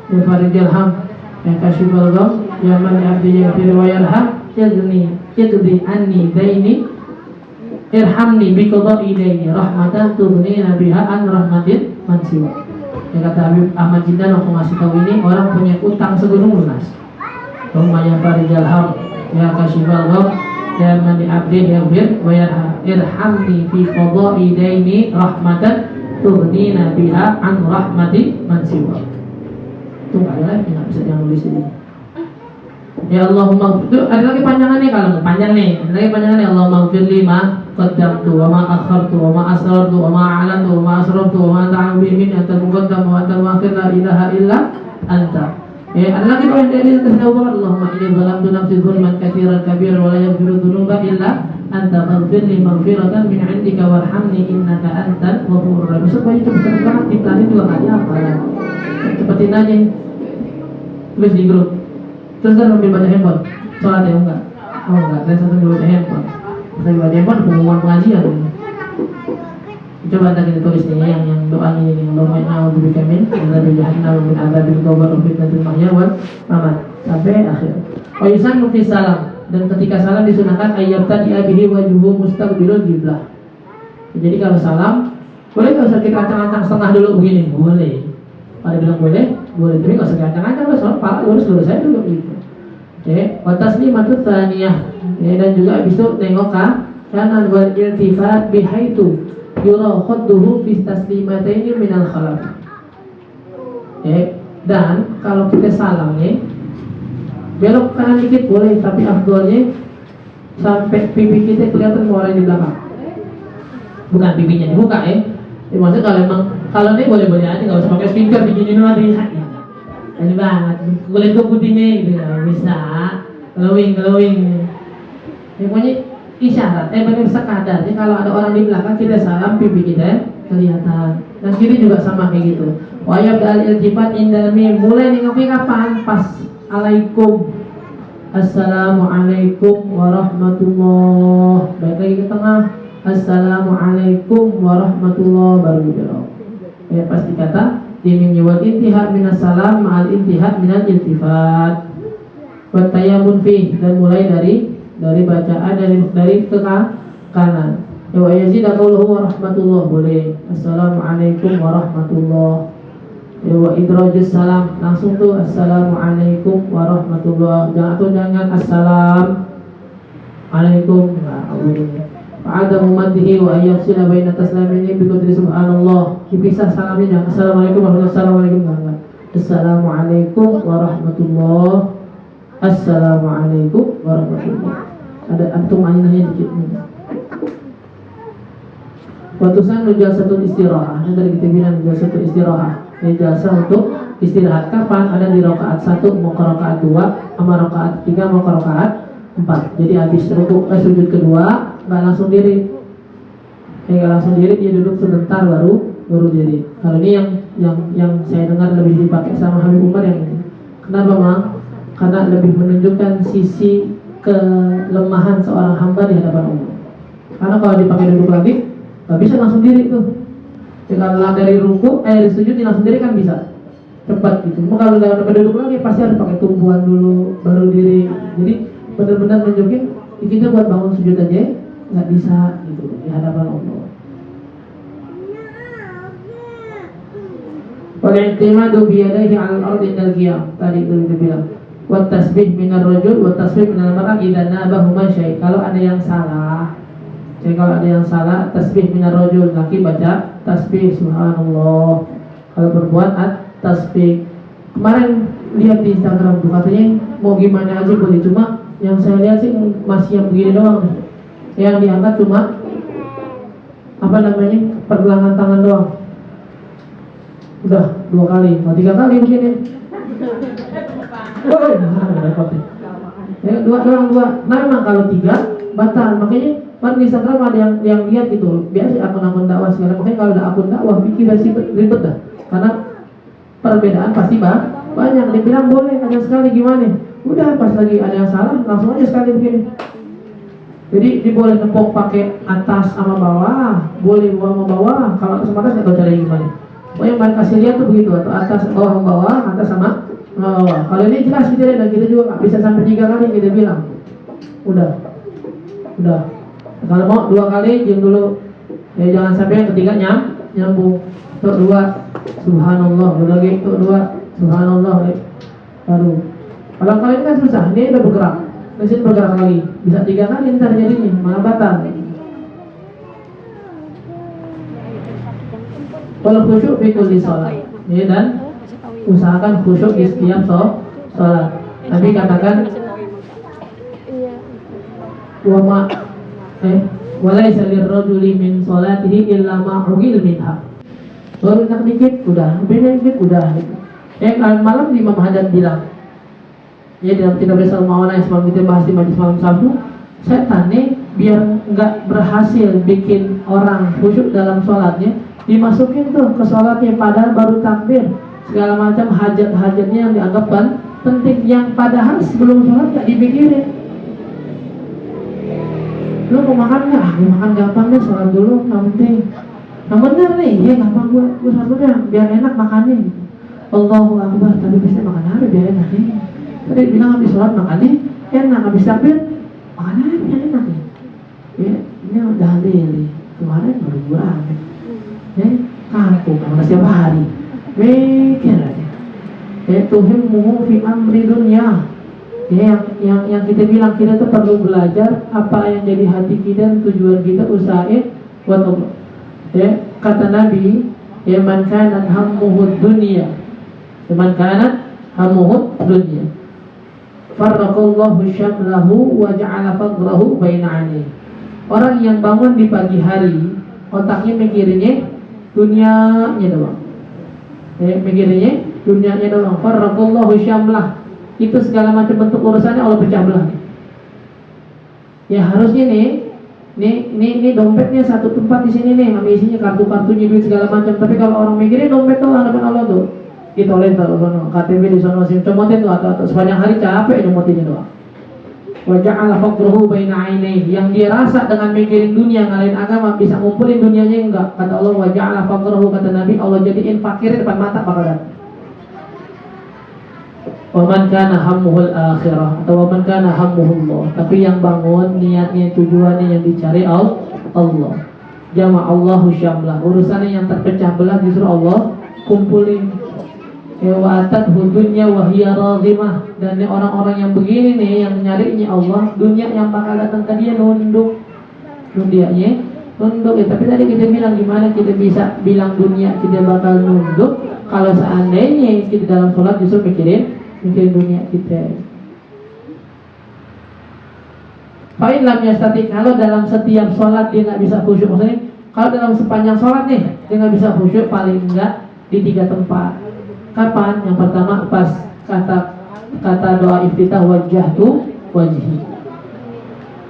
ya farijal ham, ya kasyifal gham, ya man abdi yaghfir wa yarham, yaqdi anni daini, irhamni bi qada'i daini rahmatan tughnina biha an rahmatin man siwa. Ya kata Habib Ahmad Jindan waktu ngasih tahu ini, orang punya utang segunung lunas. Allahumma ya farijal ham, ya kasyifal gham, ya man abdi yaghfir wa yarham, irhamni fi qada'i daini rahmatan tughnina biha an rahmati man siwa. Itu nggak ada lagi, nggak bisa yang nulis ini. Ya Allahumma, itu ada lagi panjangannya, kalau panjang nih, ada lagi panjangannya. Allahumma firli ma qaddamtu wa ma akhartu wa ma asrartu wa ma a'lantu wa ma asrartu wa ma ta'ala bimin antal muqaddam wa antal muakhir la ilaha illa anta. Ya, ada lagi doa yang dari Allah. Allahumma inni zalamtu nafsi zulman katsiran kabiran wa la yaghfiru dzunuba illa anta faghfirli maghfiratan min 'indika warhamni innaka antal ghafurur rahim. Supaya itu bisa banget dipelajari juga enggak hafal. Cepetin aja. Tulis di grup. Terus kan sambil baca handphone, sholat ya enggak? Oh enggak, dan sambil baca handphone. Sambil baca handphone, pengumuman pengajian. Coba nanti kita tulis nih yang doanya ini, Allahumma inna a'udzubika min adzabil jahannam wa min adzabil qabr wa fitnatil mahya wal mamat sampai akhir. Wa yusannu fi salam, dan ketika salam disunahkan ayyab tadi bihi wajhuhu mustaqbilul qiblah. Jadi kalau salam, boleh enggak usah kita ancang-ancang setengah dulu begini? Boleh. Ada bilang boleh, tapi nggak usah ancang-ancang lah, soal pak lurus saya dulu gitu. Oke, wataslimatu tsaniyah. Ya, dan juga habis itu nengok kanan wal iltifat bihaitu yura khadduhu fi taslimataini minal khalaf. Dan kalau kita salam nih, belok kanan dikit boleh, tapi afdolnya sampai pipi kita kelihatan orang di belakang. Bukan pipinya dibuka ya. Maksudnya kalau emang kalau ini boleh-boleh aja, nggak usah pakai speaker begini nanti. Ini banget, kulit tuh putihnya gitu, bisa glowing. Ya, pokoknya isyarat, benar sekadar. Jadi kalau ada orang di belakang kita salam, pipi kita kelihatan. Dan kiri juga sama kayak gitu. Wayab dal iltifat indalmi, mulai nengokin kapan? Pas alaikum, assalamualaikum warahmatullah. Baik lagi ke tengah. Assalamualaikum warahmatullahi wabarakatuh. Ya pasti kata dimimnya wal intihad minas salam ma'al intihad minal iltifat. Wa tayammun fi, dan mulai dari bacaan dari ke kanan. Ya wa yazid qauluhu wa rahmatullah, boleh. Assalamualaikum warahmatullah. Ya wa idrajus salam, langsung tuh assalamualaikum warahmatullah. Jangan assalamualaikum. Ada mumadihi wa ayyafsila baina taslamaini bi qadri subhanallah. Dipisah salamnya, assalamualaikum warahmatullahi wabarakatuh. Assalamualaikum warahmatullahi. Assalamualaikum warahmatullahi. Ada antum ainahnya dikit. Watusan jalsatul istirahah. Ini tadi kita bilang jalsatul istirahah. Ini jalsah untuk istirahat. Kapan? Ada di rakaat 1 mau ke rakaat 2, sama rakaat 3 mau ke rakaat 4. Jadi habis sujud kedua nggak langsung diri, nggak langsung diri, dia duduk sebentar baru diri. Kalau ini yang saya dengar lebih dipakai sama Habib Umar yang ini. Kenapa Bang? Karena lebih menunjukkan sisi kelemahan seorang hamba di hadapan Allah. Karena kalau dipakai duduk lagi nggak bisa langsung diri tuh. Kalau dari ruku, dari sujud langsung diri kan bisa cepat gitu. Cuma kalau dalam duduk lagi pasti harus pakai tumpuan dulu baru diri. Jadi benar-benar nunjukin kita buat bangun sujud aja nggak bisa gitu di hadapan Allah. Wal-i'timadu biyadaihi 'alal ardi indal qiyam. Tadi itu dibilang. Wa tasbih minar rajul wa tasbih minal mar'ah idza nabahuma syai'. Kalau ada yang salah, jadi kalau ada yang salah, tasbih minar rajul, laki baca tasbih subhanallah. Kalau perempuan tasbih. Kemarin lihat di Instagram tuh katanya mau gimana aja boleh, cuma yang saya lihat sih masih yang begini doang nih. Yang diangkat cuma pergelangan tangan doang. Udah 2 kali, mau 3 kali begini. Ya, 2. Nah memang kalau 3 batal. Makanya kan di Instagram ada yang lihat gitu. Biasa akun-akun dakwah segala. Makanya kalau ada akun dakwah pikir ribet dah. Karena perbedaan pasti banyak. Dia bilang boleh ada sekali, gimana? Udah pas lagi ada yang salah langsung aja sekali begini. Jadi boleh nempok pakai atas sama bawah, boleh bawah sama bawah. Kalau atas sama atas nggak tahu caranya gimana. Pokoknya yang kasih lihat tuh begitu, atau atas bawah sama bawah, atas sama bawah. Kalau ini jelas kita lihat, dan kita juga nggak bisa sampai 3 kali kita bilang. Udah. Kalau mau 2 kali diam dulu. Ya jangan sampai yang ketiga nyambung. Tuh 2 subhanallah, lagi tuh 2 subhanallah. Baru. Kalau kalian kan susah, ini udah bergerak. Mesin bergerak lagi, bisa 3 kali ntar jadinya, malah batal. Kalau khusyuk fi kulli shalah, ya, dan usahakan khusyuk di setiap sholat. Nabi katakan wa ma walaysa lirrajuli min salatihi illa ma ughil minha. Baru nak dikit udah, beda dikit udah. Malam Imam Haddad bilang, ya dalam kitab Risal Mawana yang semalam kita bahas di majlis malam Sabtu, setan nih biar nggak berhasil bikin orang khusyuk dalam sholatnya, dimasukin tuh ke sholatnya padahal baru takbir, segala macam hajat-hajatnya yang dianggap penting, yang padahal sebelum sholat nggak dipikirin. Lu mau makan nggak? Ya makan gampang deh, sholat dulu, nggak penting. Nah bener nih, ya gampang gua sholat dulu deh, biar enak makannya gitu. Allahu Akbar, tapi biasanya makan apa biar enak nih. Tadi bilang habis sholat makannya enak, habis takbir makannya biar enak nih. Ya, ini udah lili kemarin baru kurang. Ya, kaku, karena setiap hari mikir aja. Ya, tuhimmuhu fi amri dunya. Ya, yang kita bilang kita tuh perlu belajar apa yang jadi hati kita, tujuan kita, usahain buat Allah. Ya, kata Nabi, ya man kanat hammuhu dunya, man kanat hammuhu dunya, farraqallahu syamlahu wa ja'ala faqrahu baina 'ainayhi. Orang yang bangun di pagi hari, otaknya mikirinnya dunianya doang. Mikirinnya dunianya doang. Farraqallahu syamlah. Itu segala macam bentuk urusannya Allah pecah belah. Ya harusnya nih dompetnya satu tempat di sini nih, ambil isinya kartu-kartunya, duit segala macam. Tapi kalau orang mikirin dompet tuh hadapan Allah tuh, ditoleh taruh sono, KTP di sono, comotin tuh atau sepanjang hari capek nyomotinnya doang. Wa ja'ala faqruhu baina 'ainayhi, yang dia rasa dengan mikirin dunia ngalahin agama bisa ngumpulin dunianya enggak. Kata Allah wa ja'ala faqruhu, kata Nabi, Allah jadiin fakir depan mata bakalan. Wa man kana hammuhul akhirah, atau wa man kana hammuhullah, tapi yang bangun niatnya, tujuannya yang dicari Allah. Jama'allahu syamlah, urusannya yang terpecah belah justru Allah kumpulin. Wa atat hudunya wa hiya radhimah, dan orang-orang yang begini nih yang nyarinya Allah, dunia yang bakal datang ke dia nunduk. Dunianya nunduk ya, tapi tadi kita bilang gimana kita bisa bilang dunia kita bakal nunduk kalau seandainya kita dalam sholat justru mikirin dunia kita. Fa'in lam yastati, kalau dalam setiap sholat dia nggak bisa khusyuk, maksudnya kalau dalam sepanjang sholat nih dia nggak bisa khusyuk, paling enggak di 3 tempat. Kapan? Yang pertama pas kata doa iftitah wajjahtu wajhi.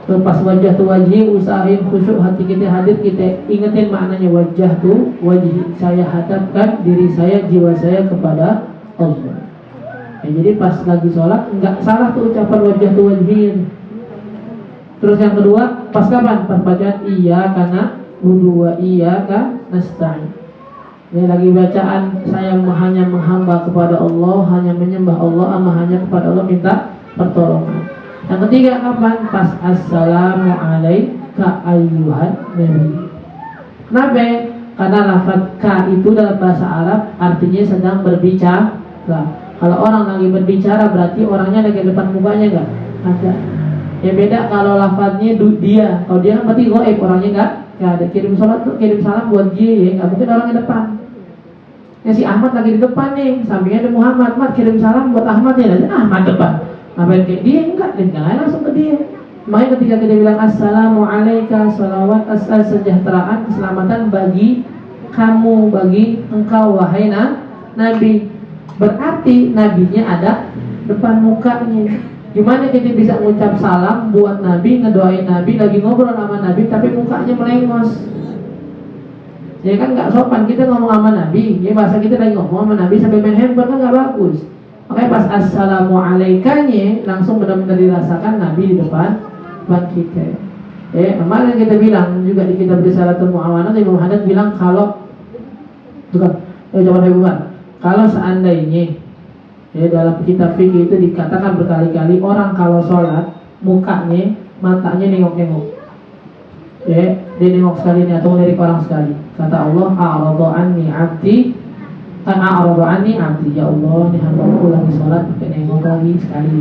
Pas wajjahtu wajhi, usahain khusyuk hati kita hadir, kita ingetin maknanya wajjahtu wajhi, saya hadapkan diri saya, jiwa saya kepada Allah. Ya, jadi pas lagi sholat nggak salah tuh ucapan wajjahtu wajhi. Terus yang kedua pas kapan? Pas bacaan iya karena wudu wa iya ka nasta'in. Ini lagi bacaan saya hanya menghamba kepada Allah, hanya menyembah Allah, hanya kepada Allah minta pertolongan. Yang ketiga kapan? Pas assalamu alaika ayyuhan nabi. Kenapa? Karena lafaz ka itu dalam bahasa Arab artinya sedang berbicara. Kalau orang lagi berbicara berarti orangnya lagi depan mukanya enggak? Ada. Ya beda kalau lafaznya dia. Kalau dia kan berarti gaib, orangnya enggak ada. Kirim salam buat dia ya, enggak mungkin orangnya depan. Ya si Ahmad lagi di depan nih, sampingnya ada Muhammad, Mat kirim salam buat Ahmad ya, Ahmad depan. Ngapain kayak dia? Enggak, langsung ke dia. Makanya ketika kita bilang assalamu alaika, salawat, sejahteraan, keselamatan bagi kamu, bagi engkau wahai Nabi, berarti nabinya ada depan mukanya. Gimana kita bisa ngucap salam buat Nabi, ngedoain Nabi, lagi ngobrol sama Nabi tapi mukanya melengos? Ya kan nggak sopan kita ngomong sama Nabi. Ya bahasa kita lagi ngomong sama Nabi sampai main handphone kan nggak bagus. Makanya pas assalamu alaikanya langsung benar-benar dirasakan Nabi di depan kita. Kemarin kita bilang juga di kitab Risalatul Mu'awanah, Imam Haddad bilang kalau kalau seandainya dalam kitab fikih itu dikatakan berkali-kali orang kalau sholat mukanya, matanya nengok-nengok. Dia nengok sekali nih atau melirik orang sekali. Kata Allah, a'radu anni 'abdi, a'radu anni 'abdi. Ya Allah, nih hambaku lagi sholat pakai nengok lagi sekali.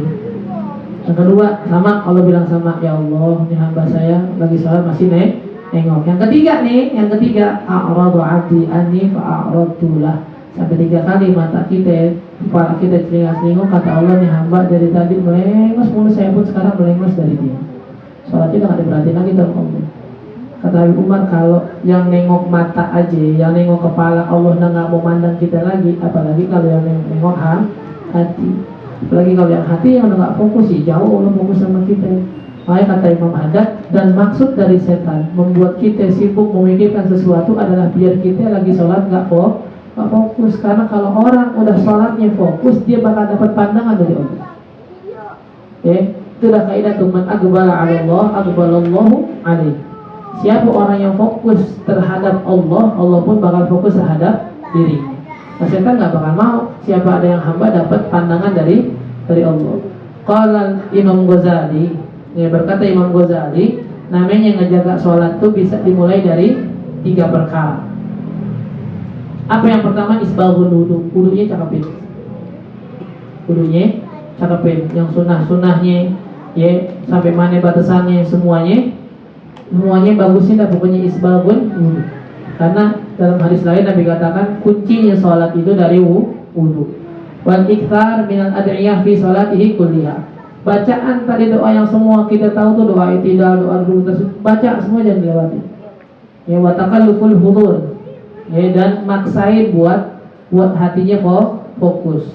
Yang kedua, sama Allah bilang sama, ya Allah, nih hamba saya lagi sholat masih nengok. Yang ketiga, a'radu 'abdi anni fa'aradtu lah. Sampai 3 kali mata kita, kepala kita celingak-celinguk. Kata Allah, nih hamba dari tadi melengos mulu, saya pun sekarang melengos dari dia. sholatnya nggak diperhatiin lagi sama Allah. Kata Habib Umar, kalau yang nengok mata aja, yang nengok kepala Allah nggak mau mandang kita lagi, apalagi kalau yang nengok hati. Apalagi kalau yang hati yang nggak fokus sih, jauh Allah fokus sama kita. Makanya kata Imam Haddad, dan maksud dari setan membuat kita sibuk memikirkan sesuatu adalah biar kita lagi sholat nggak fokus. Karena kalau orang udah sholatnya fokus, dia bakal dapat pandangan dari Allah. Itu dah kaidah tuh, man aqbala 'ala Allah aqbalallahu 'alaihi. Siapa orang yang fokus terhadap Allah, Allah pun bakal fokus terhadap dirinya. Nah, setan nggak bakal mau siapa ada yang hamba dapat pandangan dari Allah. Qala Imam Ghazali, ya, berkata Imam Ghazali, namanya ngejaga sholat tuh bisa dimulai dari 3 perkara. Apa yang pertama? Isbaghul wudu. Wudunya cakepin. Wudunya cakepin. Yang sunnah-sunnahnya, ya, sampai mana batasannya, semuanya bagusnya dah, pokoknya isbaghul wudu. Karena dalam hadis lain Nabi katakan kuncinya sholat itu dari wudu. Wal iktsar minal ad'iyah fi sholatihi kulliha. Bacaan tadi doa yang semua kita tahu tuh, doa i'tidal, doa dulu, baca semua jangan dilewati. Ya, wa takalluful hudur. Ya, dan maksain buat hatinya fokus.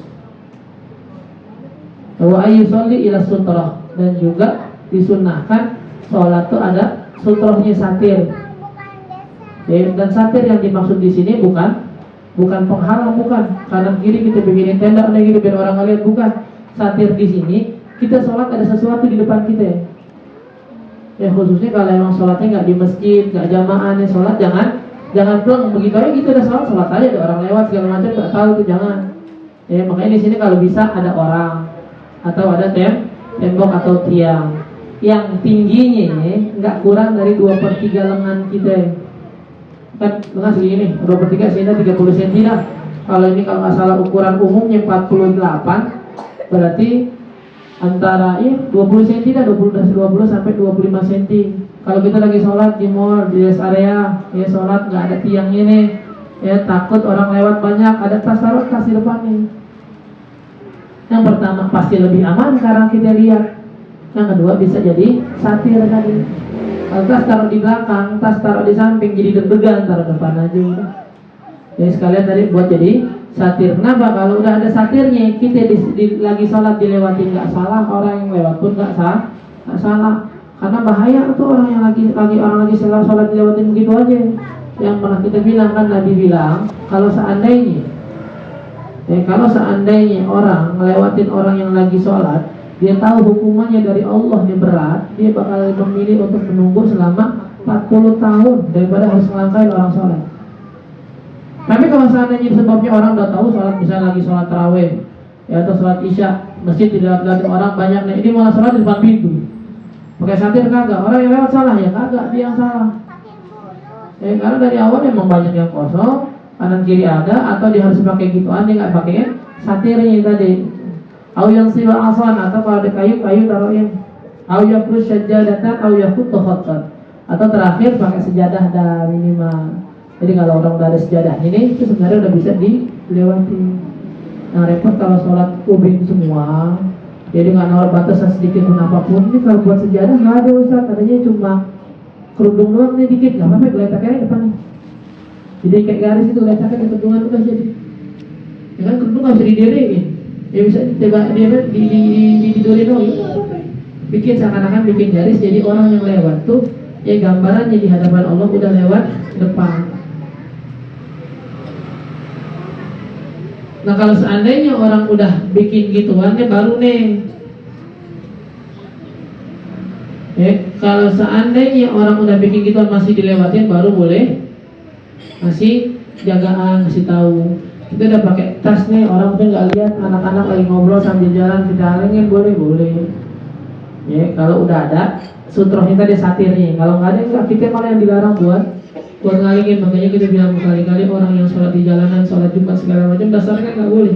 Wa ayyusolli ila sutrah, dan juga disunnahkan sholat tuh ada sutrohnya, satir. Ya, dan satir yang dimaksud di sini bukan penghalang, bukan kanan kiri kita bikinin tenda lagi biar orang ngeliat, bukan. Satir di sini kita sholat ada sesuatu di depan kita. Ya, khususnya kalau emang sholatnya nggak di masjid, nggak jamaah nih, sholat jangan pleng begitu aja gitu, ada sholat aja, ada orang lewat segala macam nggak tahu tuh, jangan. Ya, makanya di sini kalau bisa ada orang atau ada tembok atau tiang yang tingginya nggak kurang dari 2/3 lengan kita. Kan lengan segini nih, 2/3 sehingga 30 cm lah. Kalau ini kalau nggak salah ukuran umumnya 48, berarti antara 20 cm dah, 20 sampai 25 cm. Kalau kita lagi sholat di mall, di rest area, ya sholat nggak ada tiangnya nih, ya takut orang lewat banyak, ada tas, taruh tas di depannya. Yang pertama pasti lebih aman karena kita lihat. Yang kedua bisa jadi satir tadi. Kalau tas taruh di belakang, tas taruh di samping, jadi deg-degan, taruh depan aja udah. Jadi sekalian tadi buat jadi satir. Kenapa? Kalau udah ada satirnya, kita lagi sholat dilewatin nggak salah, orang yang lewat pun nggak salah. Karena bahaya tuh orang yang lagi sholat dilewatin begitu aja. Yang pernah kita bilang kan, Nabi bilang kalau seandainya orang ngelewatin orang yang lagi sholat, dia tahu hukumannya dari Allah ini berat, dia bakal memilih untuk menunggu selama 40 tahun daripada harus melangkahi orang sholat. Tapi kalau seandainya sebabnya orang udah tahu sholat, misalnya lagi sholat tarawih, ya, atau sholat isya, masjid tidak lewat orang banyak nih, ini malah sholat di depan pintu, pakai satir kagak, orang yang lewat salah ya kagak, dia yang salah. Ya, karena dari awal memang banyak yang kosong, kanan kiri ada, atau dia harus pakai gituan, dia nggak pakai satirnya tadi. Au yang siwa asan, atau kalau ada kayu taruhin. Au yakrus syajadatan, au yakut tohatan, atau terakhir pakai sejadah dah minimal. Jadi kalau orang udah ada sejadah ini, itu sebenarnya udah bisa dilewati. Nah, repot kalau sholat ubin semua, jadi nggak nawar batasan sedikit pun apapun. Ini kalau buat sejadah nggak ada, Ustaz, adanya cuma kerudung doang nih dikit, nggak apa-apa, geletaknya depan nih. Jadi kayak garis itu geletaknya di kerudungan udah jadi. Ya kan kerudung nggak bisa didiriin. Ya bisa ditidurin dong, bikin seakan-akan bikin garis, jadi orang yang lewat tuh ya gambarannya di hadapan Allah udah lewat depan. Nah, kalau seandainya orang udah bikin gituannya baru nih, kalau seandainya orang udah bikin gituan masih dilewatin, baru boleh masih jagaan, kasih tahu. Kita udah pakai tas nih, orang mungkin nggak lihat, anak-anak lagi ngobrol sambil jalan, kita halengin, boleh. Ya, kalau udah ada sutrohnya tadi, satirnya. Kalau nggak ada, enggak, kita malah yang dilarang buat ngalingin. Makanya kita bilang berkali-kali, orang yang sholat di jalanan, sholat Jumat segala macam, dasarnya nggak boleh.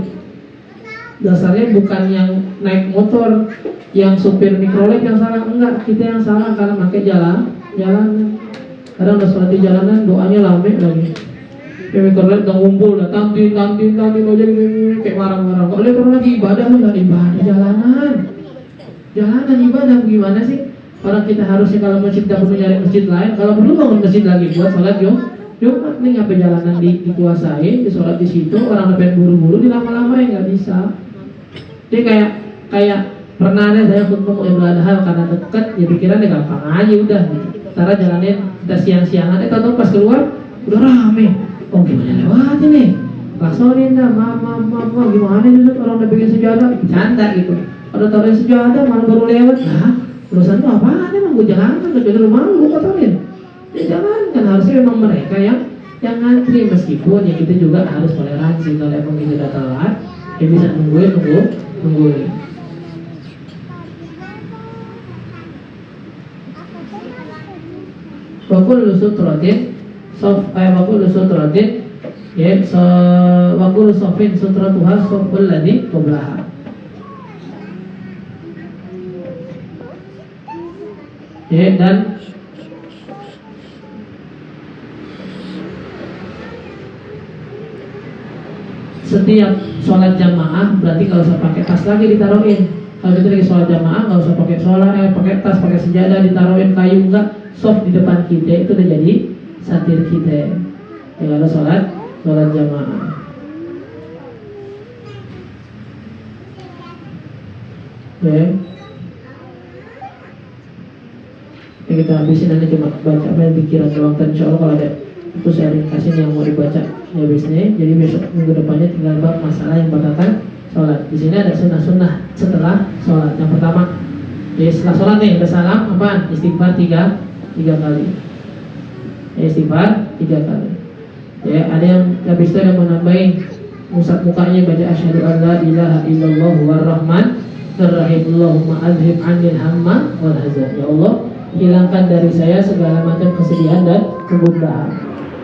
Dasarnya bukan yang naik motor, yang supir mikrolet yang salah, enggak, kita yang salah karena pakai jalanan. Kadang udah sholat di jalanan, doanya lame lagi. Kayak mikrolet udah ngumpul, udah tantin aja kayak marah-marah. Kok lihat orang lagi ibadah, lu nggak ibadah, jalanan ibadah gimana sih? Orang kita harusnya kalau masjid tidak perlu nyari masjid lain, kalau perlu bangun masjid lagi buat sholat Jumat nih, ngapain jalanan dikuasai, di sholat di situ, orang lebih buru-buru, di lama-lama ya nggak bisa. Jadi kayak pernah deh saya khutbah Idul Adha karena dekat, ya pikirannya gampang aja udah gitu. Ntar jalanin kita siang-siangan, tahu pas keluar udah rame. Oh gimana lewat ini? Laksonin dah, maaf, gimana nih orang udah bikin sejadah, bercanda gitu. Ada taruhin sejadah, malah baru lewat. Nah, urusan itu apaan emang? Gue jangan kecuali rumah lu kotorin. Ya jangan, kan harusnya memang mereka yang ngantri, meskipun ya kita juga harus toleransi. Kalau emang kita udah telat, ya bisa nungguin. Wakul sutratin ya wakul sofin sutratuha soful ladhi qablaha. Ya, dan setiap sholat jamaah berarti nggak usah pakai tas lagi ditaruhin. Kalau kita lagi sholat jamaah nggak usah pakai tas, pakai sejadah ditaruhin kayu, enggak, soft di depan kita itu udah jadi satir kita. Ya kalau sholat jamaah. Ya. Ya kita habisin nanti cuma baca apa yang pikiran doang. Insya Allah kalau ada itu saya ringkasin yang mau dibaca ya biasanya. Jadi besok minggu depannya tinggal bab masalah yang berkaitan sholat. Di sini ada sunnah-sunnah setelah sholat. Yang pertama, ya setelah sholat nih bersalam apaan? Istighfar tiga kali. Ya, istighfar 3 kali. Ya ada yang habis itu yang menambahin musab mukanya baca asyhadu an la ilaha illallah warrahman arrahim Allahumma adhib 'anil hamma wal hazan. Ya Allah, hilangkan dari saya segala macam kesedihan dan kegundahan.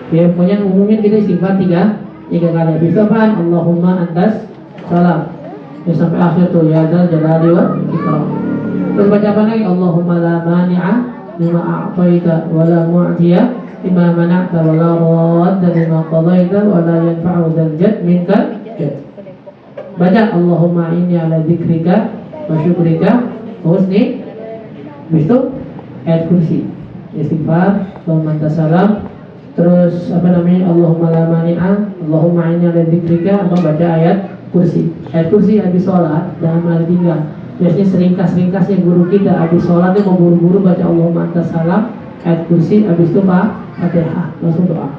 Ya pokoknya umumnya kita istighfar 3 kali. Habis itu apaan? Allahumma antas salam. Ya sampai akhir tuh ya dzal jalali wal ikram. Terus baca apa lagi? Allahumma la mani'a lima a'taita wa la mu'tiya lima mana'ta wa la radda lima qadaita wa la yanfa'u dzal jadd minka jadd. Baca Allahumma inni ala dzikrika wa syukrika wa husni. Habis itu ayat kursi, istighfar, Allahumma antas salam. Terus apa namanya? Allahumma la mani'a, Allahumma inni ala dzikrika, atau baca ayat kursi. Ayat kursi habis sholat jangan malah tinggal. Biasanya seringkas-ringkasnya guru kita habis sholatnya mau buru-buru baca Allahumma antas salam, ayat kursi, habis itu Fatihah, langsung doa.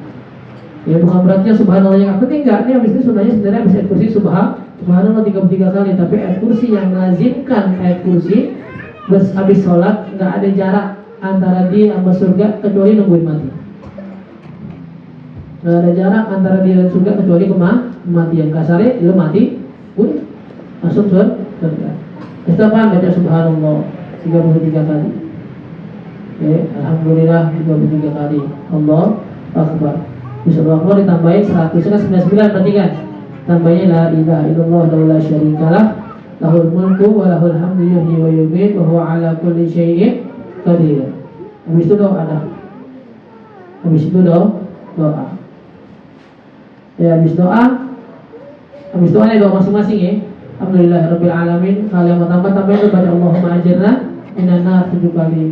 Ya bukan berarti subhanallah yang penting enggak. Ini habis itu sebenarnya habis ayat kursi subhanallah 33 kali, tapi ayat kursi yang melazimkan ayat kursi habis sholat enggak ada jarak antara dia sama surga kecuali nungguin mati. Enggak ada jarak antara dia dan surga kecuali kematian. Kasarnya lu mati pun masuk surga. Itu apa? Baca subhanallah 33 kali. Alhamdulillah 33 kali. Allah Akbar. Bisa Allah ditambahin 100 kan 99 berarti kan. Tambahnya la ilaha illallah la syarikalah lahul mulku wa lahul hamdu yuhyi wa yumiit wa huwa ala kulli syai'in qadir. Habis itu doa. Ya habis doa ini doa masing-masing ya. Alhamdulillah rabbil alamin. Kalau yang tambah itu baca Allahumma ajirna minan nar 7 kali.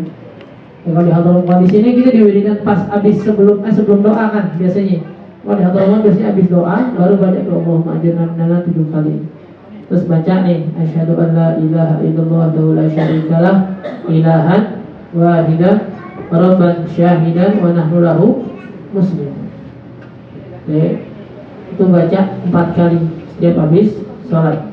Ya, kalau di hadroh di sini kita diwiridan pas habis sebelum doa kan biasanya. Kalau di hadroh biasanya habis doa baru baca Allahumma ajirna minan nar 7 kali. Terus baca nih asyhadu an la ilaha illallah la syarikalah ilahan wahidan rabban syahidan wa nahnu lahu muslimun. Itu baca 4 kali setiap habis sholat.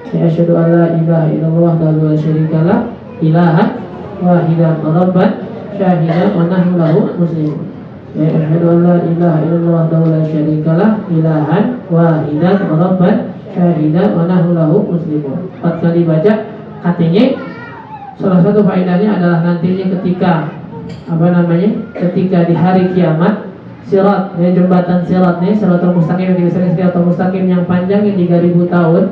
Asyhadu an la ilaha illallah la syarikalah ilahan wahidan rabban syahidan wa nahnu lahu muslimun. Asyhadu an la ilaha illallah la syarikalah ilahan wahidan rabban syahidan wa nahnu lahu muslimun. 4 kali baca. Katanya salah satu faedahnya adalah nantinya ketika di hari kiamat sirat, jembatan sirat nih, siratul mustaqim, siratul mustaqim yang panjangnya 3000 tahun,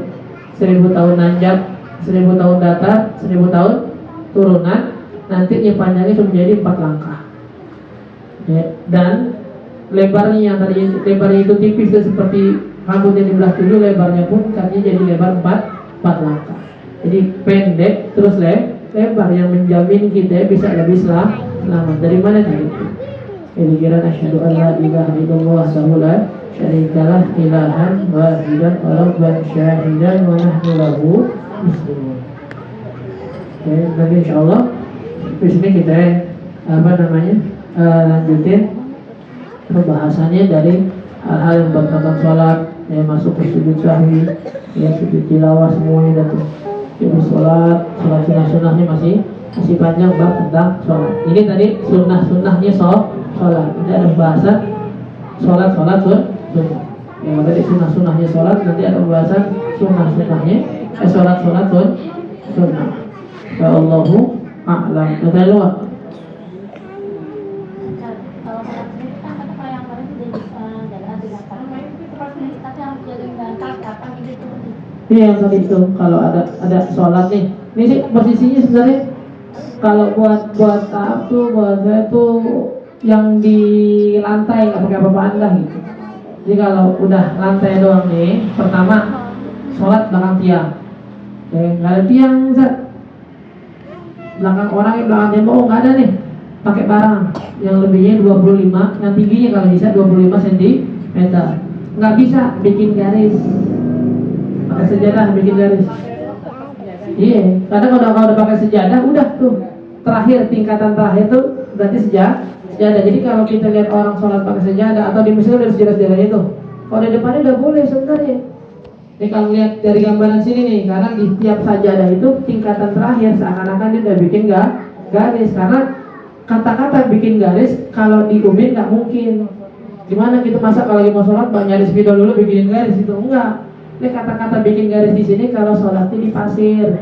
1000 tahun nanjak, 1000 tahun datar, 1000 tahun turunan, nantinya panjangnya itu menjadi 4 langkah. Dan lebarnya yang tadi lebarnya itu tipis itu seperti rambut yang dibelah 7, lebarnya pun katanya jadi lebar 4 langkah. Jadi pendek terus lebar yang menjamin kita bisa lebih selamat. Dari mana tadi? Dikira asyhadu an la ilaha illallah wahdahu la syarikalah ilahan wahidan rabban syahidan wa nahnu lahu muslimun. Oke, nanti insyaallah di sini kita lanjutin pembahasannya dari hal-hal yang berkaitan sholat, masuk ke sujud sahwi, sujud tilawah semuanya dan sholat sunnah-sunnahnya masih panjang bab tentang sholat. Ini tadi sunnah-sunnahnya sholat. Ini ada pembahasan sholat sunnah. Yang tadi sunnah-sunnahnya sholat, nanti ada pembahasan sunnah-sunnahnya sholat sunnah. Ya Allahu a'lam. Kita luar. Ini yang tadi itu kalau ada sholat nih. Ini sih posisinya sebenarnya kalau buat saya tuh yang di lantai nggak pakai apa-apaan lah gitu. Jadi kalau udah lantai doang nih, pertama sholat belakang tiang. Nggak ada tiang, Zat. Belakang orang yang belakang tembok nggak ada nih. Pakai barang yang lebihnya 25, yang tingginya kalau bisa 25 cm. Nggak bisa bikin garis. Pakai sejadah bikin garis. Iya, karena kalau udah pakai sejadah udah tuh tingkatan terakhir tuh berarti sejadah. Jadi kalau kita lihat orang sholat pakai sejadah atau di masjid ada sejadah-sejadahnya tuh, kalau di depannya udah boleh sebenarnya. Ini kalau lihat dari gambaran sini nih, karena di tiap sajadah itu tingkatan terakhir seakan-akan dia udah bikin garis. Karena kata-kata bikin garis kalau di ubin nggak mungkin. Gimana kita masa kalau lagi mau sholat nyari spidol dulu bikinin garis itu enggak. Ini kata-kata bikin garis di sini kalau sholatnya di pasir.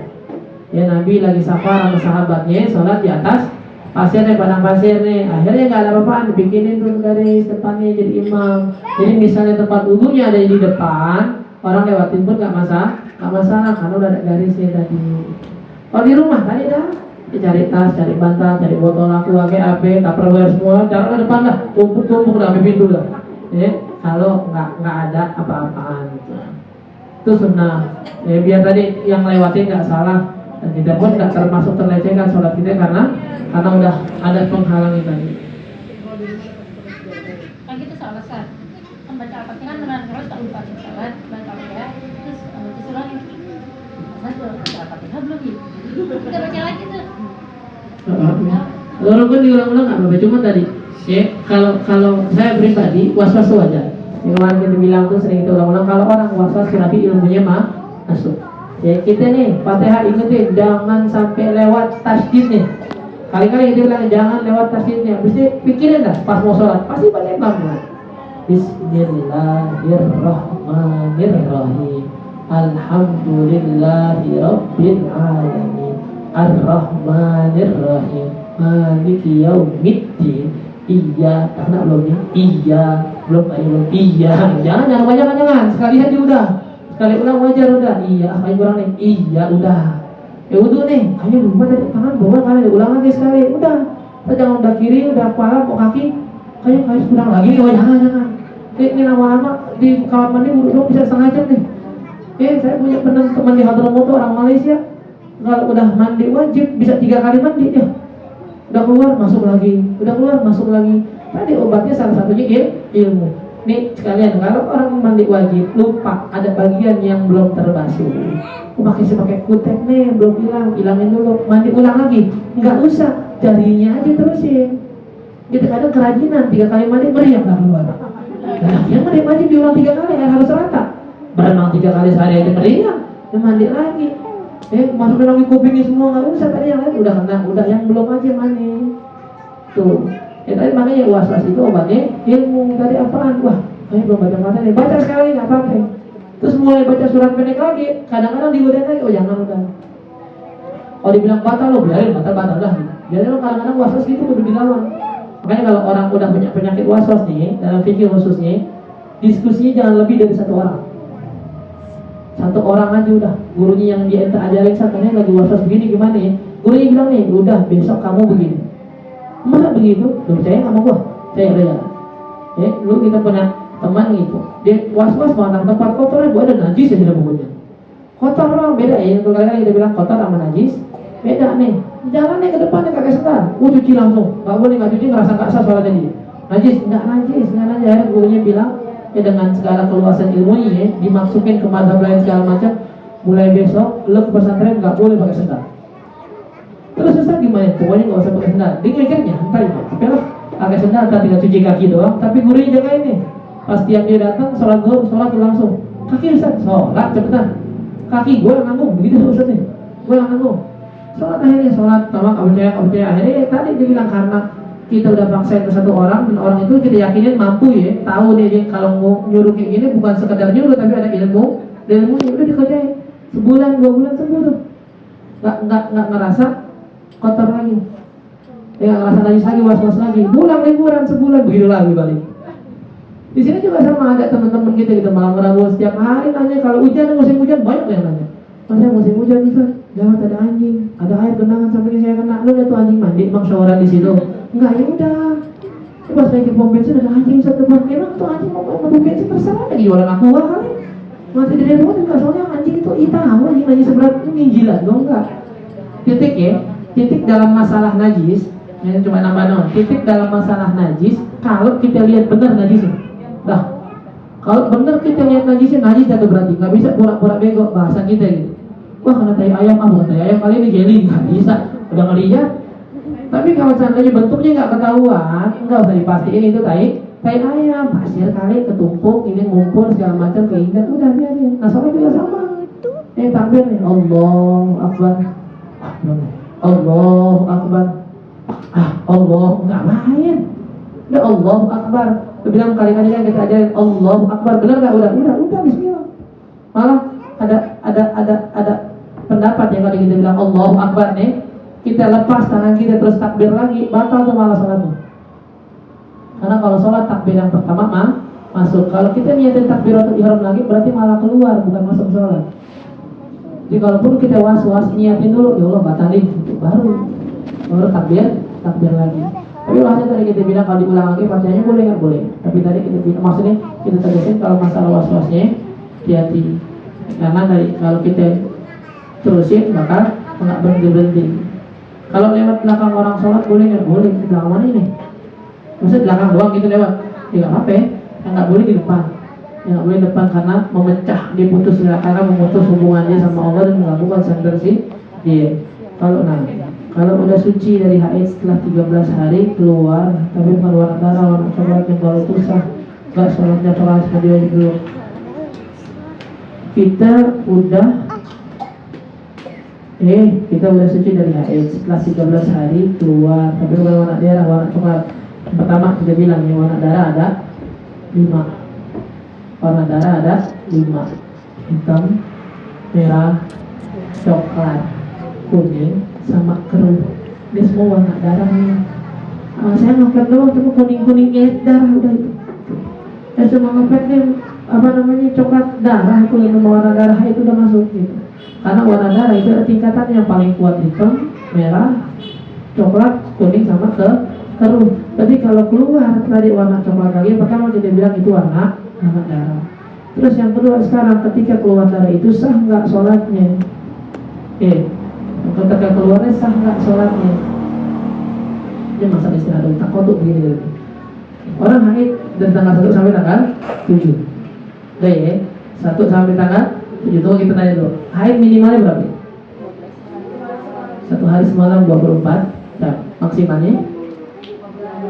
Ya Nabi lagi safar sama sahabatnya sholat di atas pasir nih, padang pasir nih. Akhirnya nggak ada apa-apaan, dibikinin tuh garis depannya jadi imam. Jadi misalnya tempat wudhunya ada di depan, orang lewatin pun nggak masalah karena udah ada garisnya tadi. Kalau di rumah tadi dah, cari tas, cari bantal, cari botol aku, AP, tupperware semua, taruh ke depan dah, tumpuk udah sampai pintu dah. Kalau nggak ada apa-apaan gitu. Itu sunnah. Biar tadi yang lewatin nggak salah dan kita pun nggak termasuk terlecehkan sholat kita karena udah ada penghalangi tadi. Kan kita sholat kan baca Al-Fatihah dengan terus tak lupa sholat baca Al-Fatihah terus baca lagi. Mas baca Al-Fatihah belum ya? Kita baca lagi tuh. Walaupun diulang-ulang nggak apa-apa, cuma tadi kalau saya pribadi was-was wajar. Yang kemarin kita bilang tuh sering kita ulang-ulang, kalau orang was-was berarti ilmunya masuk. Kita nih Fatihah ingetin jangan sampai lewat tasdid nih. Kali-kali kita bilang jangan lewat tasdidnya. Mesti pikirin dah pas mau sholat pasti pakai banget. Bismillahirrahmanirrahim. Alhamdulillahirabbil alamin. Ar-Rahmanir-Rahim. Maliki yaumiddin. Iya, karena belum nih. Iya, belum. Iya, jangan banyak. Sekali aja udah. Sekali ulang wajar udah. Iya, apa yang kurang nih? Iya, udah. Wudhu nih, ayo lupa dari tangan bawah kali diulang lagi sekali. Udah. Kita jangan udah kiri, udah kepala, mau kaki. Kayak kurang lagi nih, jangan. Ini lama-lama di kamar mandi wudhu bisa setengah jam nih. Saya punya teman di Hadramaut orang Malaysia. Kalau udah mandi wajib bisa 3 kali mandi ya. Udah keluar masuk lagi, Tadi obatnya salah satunya ilmu. Nih sekalian, kalau orang mandi wajib lupa ada bagian yang belum terbasuh, pakai kutek nih belum hilangin dulu, mandi ulang lagi, nggak usah, jarinya aja terusin. Kita kadang kerajinan 3 kali mandi meriang nggak keluar. Nah, yang mandi wajib diulang 3 kali, harus rata. Berenang 3 kali sehari aja meriang, dan mandi lagi. Masukin lagi kupingnya semua, nggak usah. Tadi yang lain udah kena, udah yang belum aja mandi. Tuh, tadi makanya was-was itu obatnya ilmu. Tadi apaan? Wah, kayak belum baca materi. Baca sekali nggak apa-apa. Terus mulai baca surat pendek lagi. Kadang-kadang digodain lagi. Oh jangan udah. Kalau dibilang batal lo biarin, batal lah. Biarin lo kadang-kadang was-was gitu kudu dilawan. Makanya kalau orang udah punya penyakit was-was nih, dalam fikih khususnya, diskusinya jangan lebih dari 1 orang. 1 orang aja udah. Gurunya yang dia ajarin katanya lagi was-was begini gimana ya? Gurunya bilang nih, udah besok kamu begini. Masa begitu? Lu percaya sama gua? Saya udah jalan. Lu kita punya teman gitu. Dia was-was mana tempat kotor, gua ada najis ya sudah pokoknya. Kotor orang beda ya. Kali-kali kita bilang kotor sama najis. beda nih, jalan nih ke depan nih pakai sendal, cuci langsung, nggak boleh nggak cuci ngerasa nggak sah sholatnya dia. Najis, nggak najis. Akhirnya gurunya bilang, ya dengan segala keluasan ilmunya ya, dimasukin ke madhab lain segala macam, mulai besok lo ke pesantren nggak boleh pakai sendal. Terus Ustaz gimana? Pokoknya nggak usah pakai sendal. Dia mikirnya, entah itu, oke lah, pakai sendal, entah tinggal cuci kaki doang. Tapi gurunya jagain nih, pas tiap dia datang sholat zuhur, sholat langsung. Kaki Ustaz, sholat cepetan. Kaki gue yang nanggung, begitu Ustaz nih, gue yang nanggung. Sholat akhirnya sholat, sama nggak percaya. Akhirnya tadi dia bilang karena kita udah paksain ke satu orang dan orang itu kita yakinin mampu ya, tahu dia kalau mau nyuruh kayak gini bukan sekedar nyuruh tapi ada ilmunya udah dikerjain. Sebulan 2 bulan sembuh tuh, nggak ngerasa kotor lagi, ya ngerasa najis lagi, was-was lagi. Pulang liburan sebulan begitu lagi balik. Di sini juga sama, ada teman-teman kita gitu malam Rabu setiap hari nanya kalau hujan, musim hujan banyak yang nanya. Masa musim hujan bisa? Jangan ada anjing, ada air genangan sampai saya kena. Lu lihat tuh anjing mandi, emang showeran di situ? Enggak, ya udah. Pas lagi pom bensin ada anjing satu depan. Emang tuh anjing mau pom bensin terserah lagi jualan aqua kali. Mati dari rumah enggak, soalnya anjing itu tahu anjing seberat ini jilat dong enggak. Titik ya, titik dalam masalah najis. Ini cuma nambah doang. Titik dalam masalah najis, kalau kita lihat benar najisnya. Dah. Kalau benar kita lihat najisnya, najis itu berarti nggak bisa pura-pura bego bahasa kita gitu. Wah kena tai ayam, bukan tai ayam kali ini jelly, nggak bisa. Udah ngeliat. Tapi kalau seandainya bentuknya nggak ketahuan, nggak usah dipastiin itu tai ayam, pasir kali ketumpuk, ini ngumpul segala macam keinget, udah biarin. Nah soalnya juga sama. Takbir nih, Allahu Akbar. Allahu Akbar. Allah ngapain? Udah Allahu Akbar. Lu bilang kali-kali kan kita ajarin Allahu Akbar, benar nggak? Udah Bismillah. Malah ada pendapat yang kali kita bilang Allahu Akbar nih, kita lepas tangan kita terus takbir lagi, batal tuh malah sholatnya. Karena kalau sholat takbir yang pertama masuk. Kalau kita niatin takbiratul ihram lagi berarti malah keluar, bukan masuk sholat. Jadi kalaupun kita was-was niatin dulu, ya Allah batalin, baru takbir lagi. Tapi wahnya tadi kita bilang kalau diulang lagi Fatihahnya boleh nggak boleh. Tapi tadi kita bilang, maksudnya kita tegasin kalau masalah was-wasnya hati-hati. Karena tadi kalau kita terusin maka nggak berhenti. Kalau lewat belakang orang sholat boleh nggak boleh? Di belakang mana ini? Maksudnya belakang doang gitu lewat? Ya nggak apa-apa. Yang nggak boleh di depan. Yang nggak boleh depan karena memecah, diputus karena memutus hubungannya sama Allah dan menggabungkan sender sih. Iya. Kalau udah suci dari haid setelah 13 hari keluar, tapi bukan warna darah, warna coklat yang baru itu sah. Nggak sholatnya kelas dia dulu. Kita udah suci dari haid setelah 13 hari keluar, tapi bukan warna darah, warna coklat. Pertama kita bilang ya warna darah ada 5. Warna darah ada 5. Hitam, merah, coklat, kuning, sama keruh. Dia semua warna darahnya. Saya ngepet doang cuma kuning-kuning darah udah itu. Dan cuma ngepetnya coklat darah itu yang warna darah itu udah masuk gitu. Karena warna darah itu ada tingkatan yang paling kuat, hitam, merah, coklat, kuning sama keruh. Jadi kalau keluar tadi warna coklat lagi, pertama kita bilang itu warna darah. Terus yang kedua sekarang ketika keluar darah itu sah nggak sholatnya? Ketika keluarnya sah nggak sholatnya? Ini masalah istirahat tak kotuk begini. Orang haid dari tanggal 1 sampai tanggal 7. Udah ya, 1 sampai tanggal 7. Tunggu kita tanya dulu. Haid minimalnya berapa? 1 hari semalam 24. Nah, maksimalnya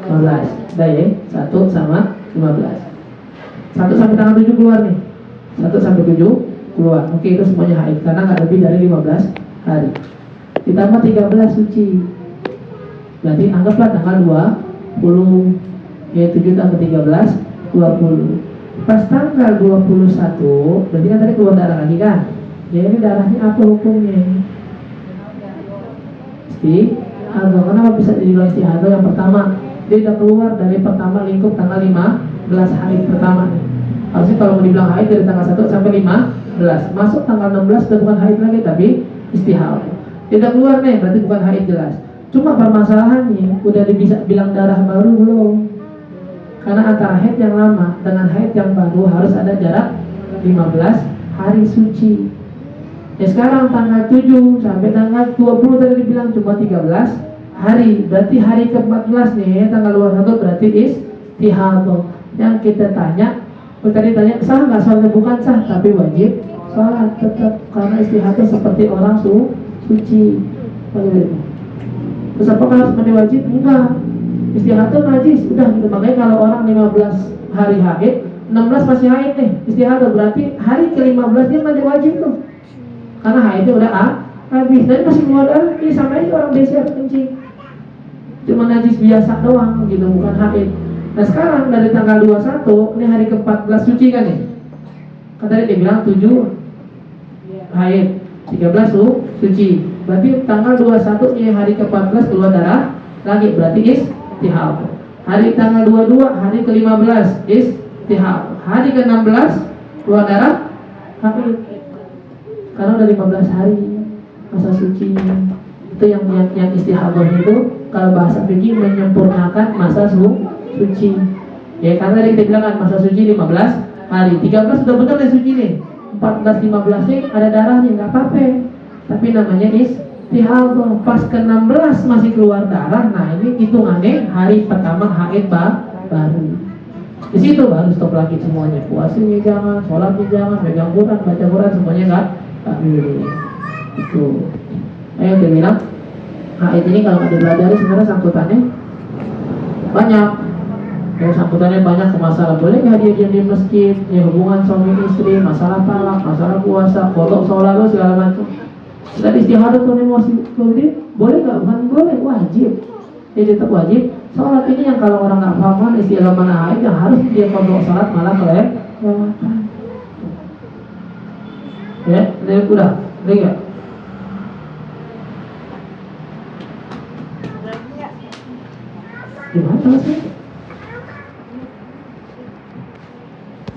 15. Udah ya, 1 sama 15. 1 sampai tanggal 7 keluar nih. 1 sampai 7 keluar. Oke, itu semuanya haid karena nggak lebih dari 15 hari. Ditambah 13 suci. Berarti anggaplah tanggal 20. Ya 7 tambah 13 20. Pas tanggal 21 berarti kan tadi keluar darah lagi kan? Ya ini darahnya apa hukumnya? Istihadah. Kenapa bisa dibilang istihadah? Yang pertama, dia sudah keluar dari pertama lingkup tanggal 15 hari pertama. Harusnya kalau mau dibilang haid dari tanggal 1 sampai 15. Masuk tanggal 16 sudah bukan haid lagi tapi istihadah. Dia sudah keluar nih, berarti bukan haid jelas. Cuma permasalahannya udah bisa bilang darah baru belum? Karena antara haid yang lama dengan haid yang baru harus ada jarak 15 hari suci. Ya sekarang tanggal 7 sampai tanggal 20 tadi dibilang cuma 13 hari. Berarti hari ke-14 nih, tanggal 21 berarti istihadah. Yang kita tanya, tadi tanya sah nggak sholat? Bukan sah, tapi wajib sholat tetap karena istihadah seperti orang suci. Terus apakah harus mandi wajib? Enggak. Istihadah najis, udah gitu. Makanya kalau orang 15 hari haid, 16 masih haid nih, istihadah berarti hari ke-15 dia mandi wajib tuh. Karena haidnya udah habis, dan masih keluar darah, ini sama aja orang biasa kencing. Cuma najis biasa doang gitu, bukan haid. Nah sekarang dari tanggal 21, ini hari ke-14 suci kan nih. Kan tadi dia bilang 7 haid, 13 suci. Berarti tanggal 21 ini hari ke-14 keluar darah lagi, berarti istihadah. Hari tanggal 22, hari ke-15 istihadah. Hari ke-16 keluar darah haid. Karena udah 15 hari masa suci. Itu yang istihadah itu kalau bahasa fikih menyempurnakan masa suci. Ya karena tadi kita bilang kan masa suci 15 hari. 13 sudah betul nih suci nih. 14 15 nih ada darahnya enggak apa-apa. Tapi namanya istihadah. Pas ke-16 masih keluar darah. Nah, ini hitungannya hari pertama haid baru. Di situ baru stop lagi semuanya. Puasanya jangan, sholatnya jangan, pegang Quran, baca Quran semuanya enggak. Itu. Ayo dia bilang haid ini kalau nggak dipelajari sebenarnya sangkutannya banyak. Ya sangkutannya banyak ke masalah boleh nggak dia diam di masjid, ya hubungan suami istri, masalah talak, masalah puasa, kodok sholat lo segala macam. Setelah istihadah tuh emosi, kemudian boleh nggak? Bukan boleh, wajib. Dia tetap wajib. Sholat ini yang kalau orang nggak paham istilah mana haid yang harus dia kodok sholat malah kelewatan. Ya, ini udah enggak? Gimana sih?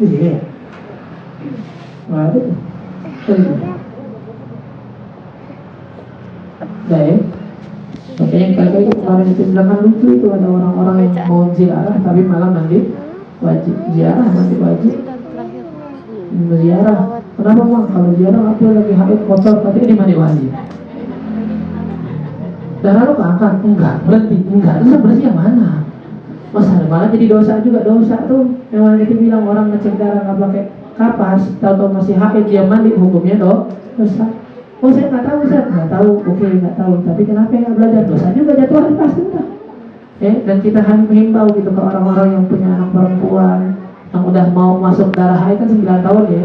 Iya. Waduh. Baik. Makanya kakak itu kemarin itu bilang kan lucu itu ada orang-orang yang mau ziarah tapi malah mandi wajib. Ziarah mandi wajib. Ziarah. Kenapa bang? Kalau ziarah aku lagi haid kotor, tapi ini mandi wajib. Darah lo keangkat? Enggak. Berhenti? Enggak. Terus berarti yang mana? Masa malah jadi dosa juga, dosa tuh. Memang itu bilang orang ngecek darah nggak pakai kapas, tahu masih haid dia mandi, hukumnya dosa. Oh saya nggak tahu, saya nggak tahu. Oke nggak tahu. Tapi kenapa nggak belajar? Dosa juga jatuh pasti udah. Dan kita himbau gitu ke orang-orang yang punya anak perempuan yang udah mau masuk darah haid kan 9 tahun ya.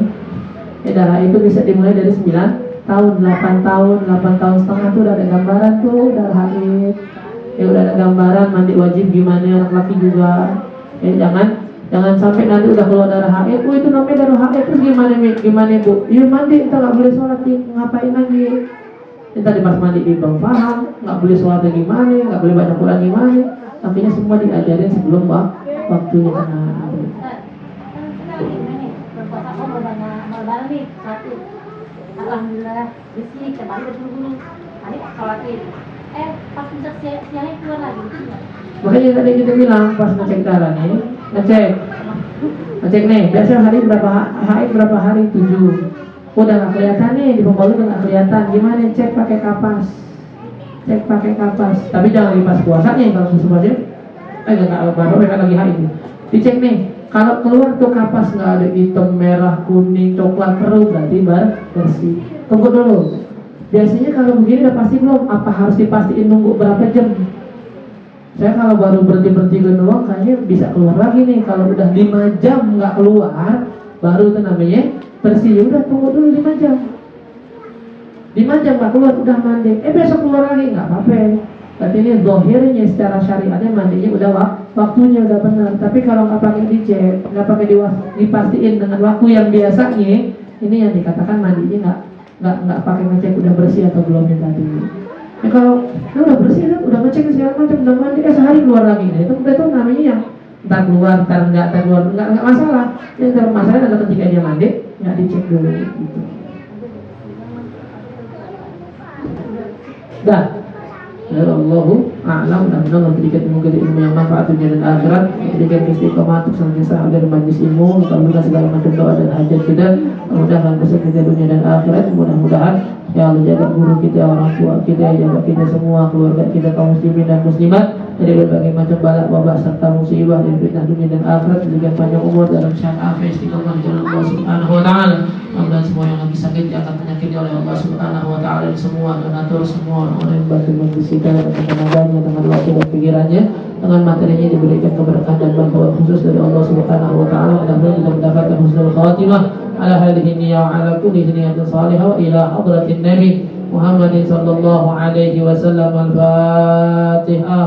Darah itu bisa dimulai dari 9 tahun, 8 tahun, 8 tahun setengah tuh udah ada gambaran tuh darah haid. Udah ada gambaran mandi wajib gimana, anak laki juga. Jangan sampai nanti udah keluar darah haid. Oh itu namanya darah haid, terus gimana bu? Ya mandi, kita nggak boleh sholat, ngapain lagi? Kita di pas mandi di belum paham, nggak boleh sholat gimana, nggak boleh baca Quran gimana. Akhirnya semua diajarin sebelum waktunya kena. Alhamdulillah bersih, kembali ke dulu. Tadi sholatin. Pas bisa siangnya keluar lagi. Makanya tadi kita bilang pas ngecek darah nih, ngecek nih, biasa hari berapa hari 7. Udah nggak kelihatan nih di pembuluh udah nggak kelihatan. Gimana cek pakai kapas? Cek pakai kapas. Tapi jangan di pas puasanya kalau musim puasa. Nggak baru mereka lagi haid. Dicek nih. Kalau keluar tuh kapas nggak ada hitam, merah, kuning, coklat, keruh, berarti bersih. Tunggu dulu. Biasanya kalau begini udah pasti belum? Apa harus dipastiin nunggu berapa jam? Saya kalau baru berhenti doang kayaknya bisa keluar lagi nih. Kalau udah 5 jam nggak keluar, baru itu namanya bersih. Ya udah tunggu dulu 5 jam. 5 jam nggak keluar udah mandi. Besok keluar lagi nggak apa-apa. Berarti ini zahirnya secara syariatnya mandinya udah waktunya udah benar. Tapi kalau nggak pakai dicek, nggak pakai dipastiin dengan waktu yang biasanya, ini yang dikatakan mandinya nggak pakai ngecek udah bersih atau belumnya tadi. Kalau udah bersih, udah ngecek segala macam, udah mandi, sehari keluar lagi. Nah itu namanya yang entar keluar, entar keluar, nggak masalah. Yang masalah adalah ketika dia mandi nggak dicek dulu gitu. Dah. Allahu a'lam. Dan Allah berikan ilmu yang manfaat dunia dan akhirat, berikan istiqomah untuk senantiasa hadir majlis ilmu, kabulkan segala macam doa dan hajat kita, mudahkan usaha kita dunia dan akhirat. Mudah-mudahan ya Allah jaga guru kita, orang tua kita, jaga kita semua, keluarga kita, kaum muslimin dan muslimat dari berbagai macam balak wabah serta musibah dan fitnah dunia dan akhirat. Berikan panjang umur dalam sehat afiat, istiqomah di jalan Allah Subhanahu wa taala. Dan semua yang lagi sakit diangkat penyakitnya oleh Allah Subhanahu wa taala, dan semua donatur, semua orang yang bantu majlis kita dengan tenaganya, dengan waktu dan pikirannya, dengan materinya diberikan keberkahan dan bantuan khusus dari Allah Subhanahu wa taala. Mudah-mudahan kita mendapatkan husnul khatimah ala hadhihi niyyah wa ala kulli niyatin salihah wa ila hadratin Nabi Muhammadin sallallahu alaihi wasallam. Al-Fatihah.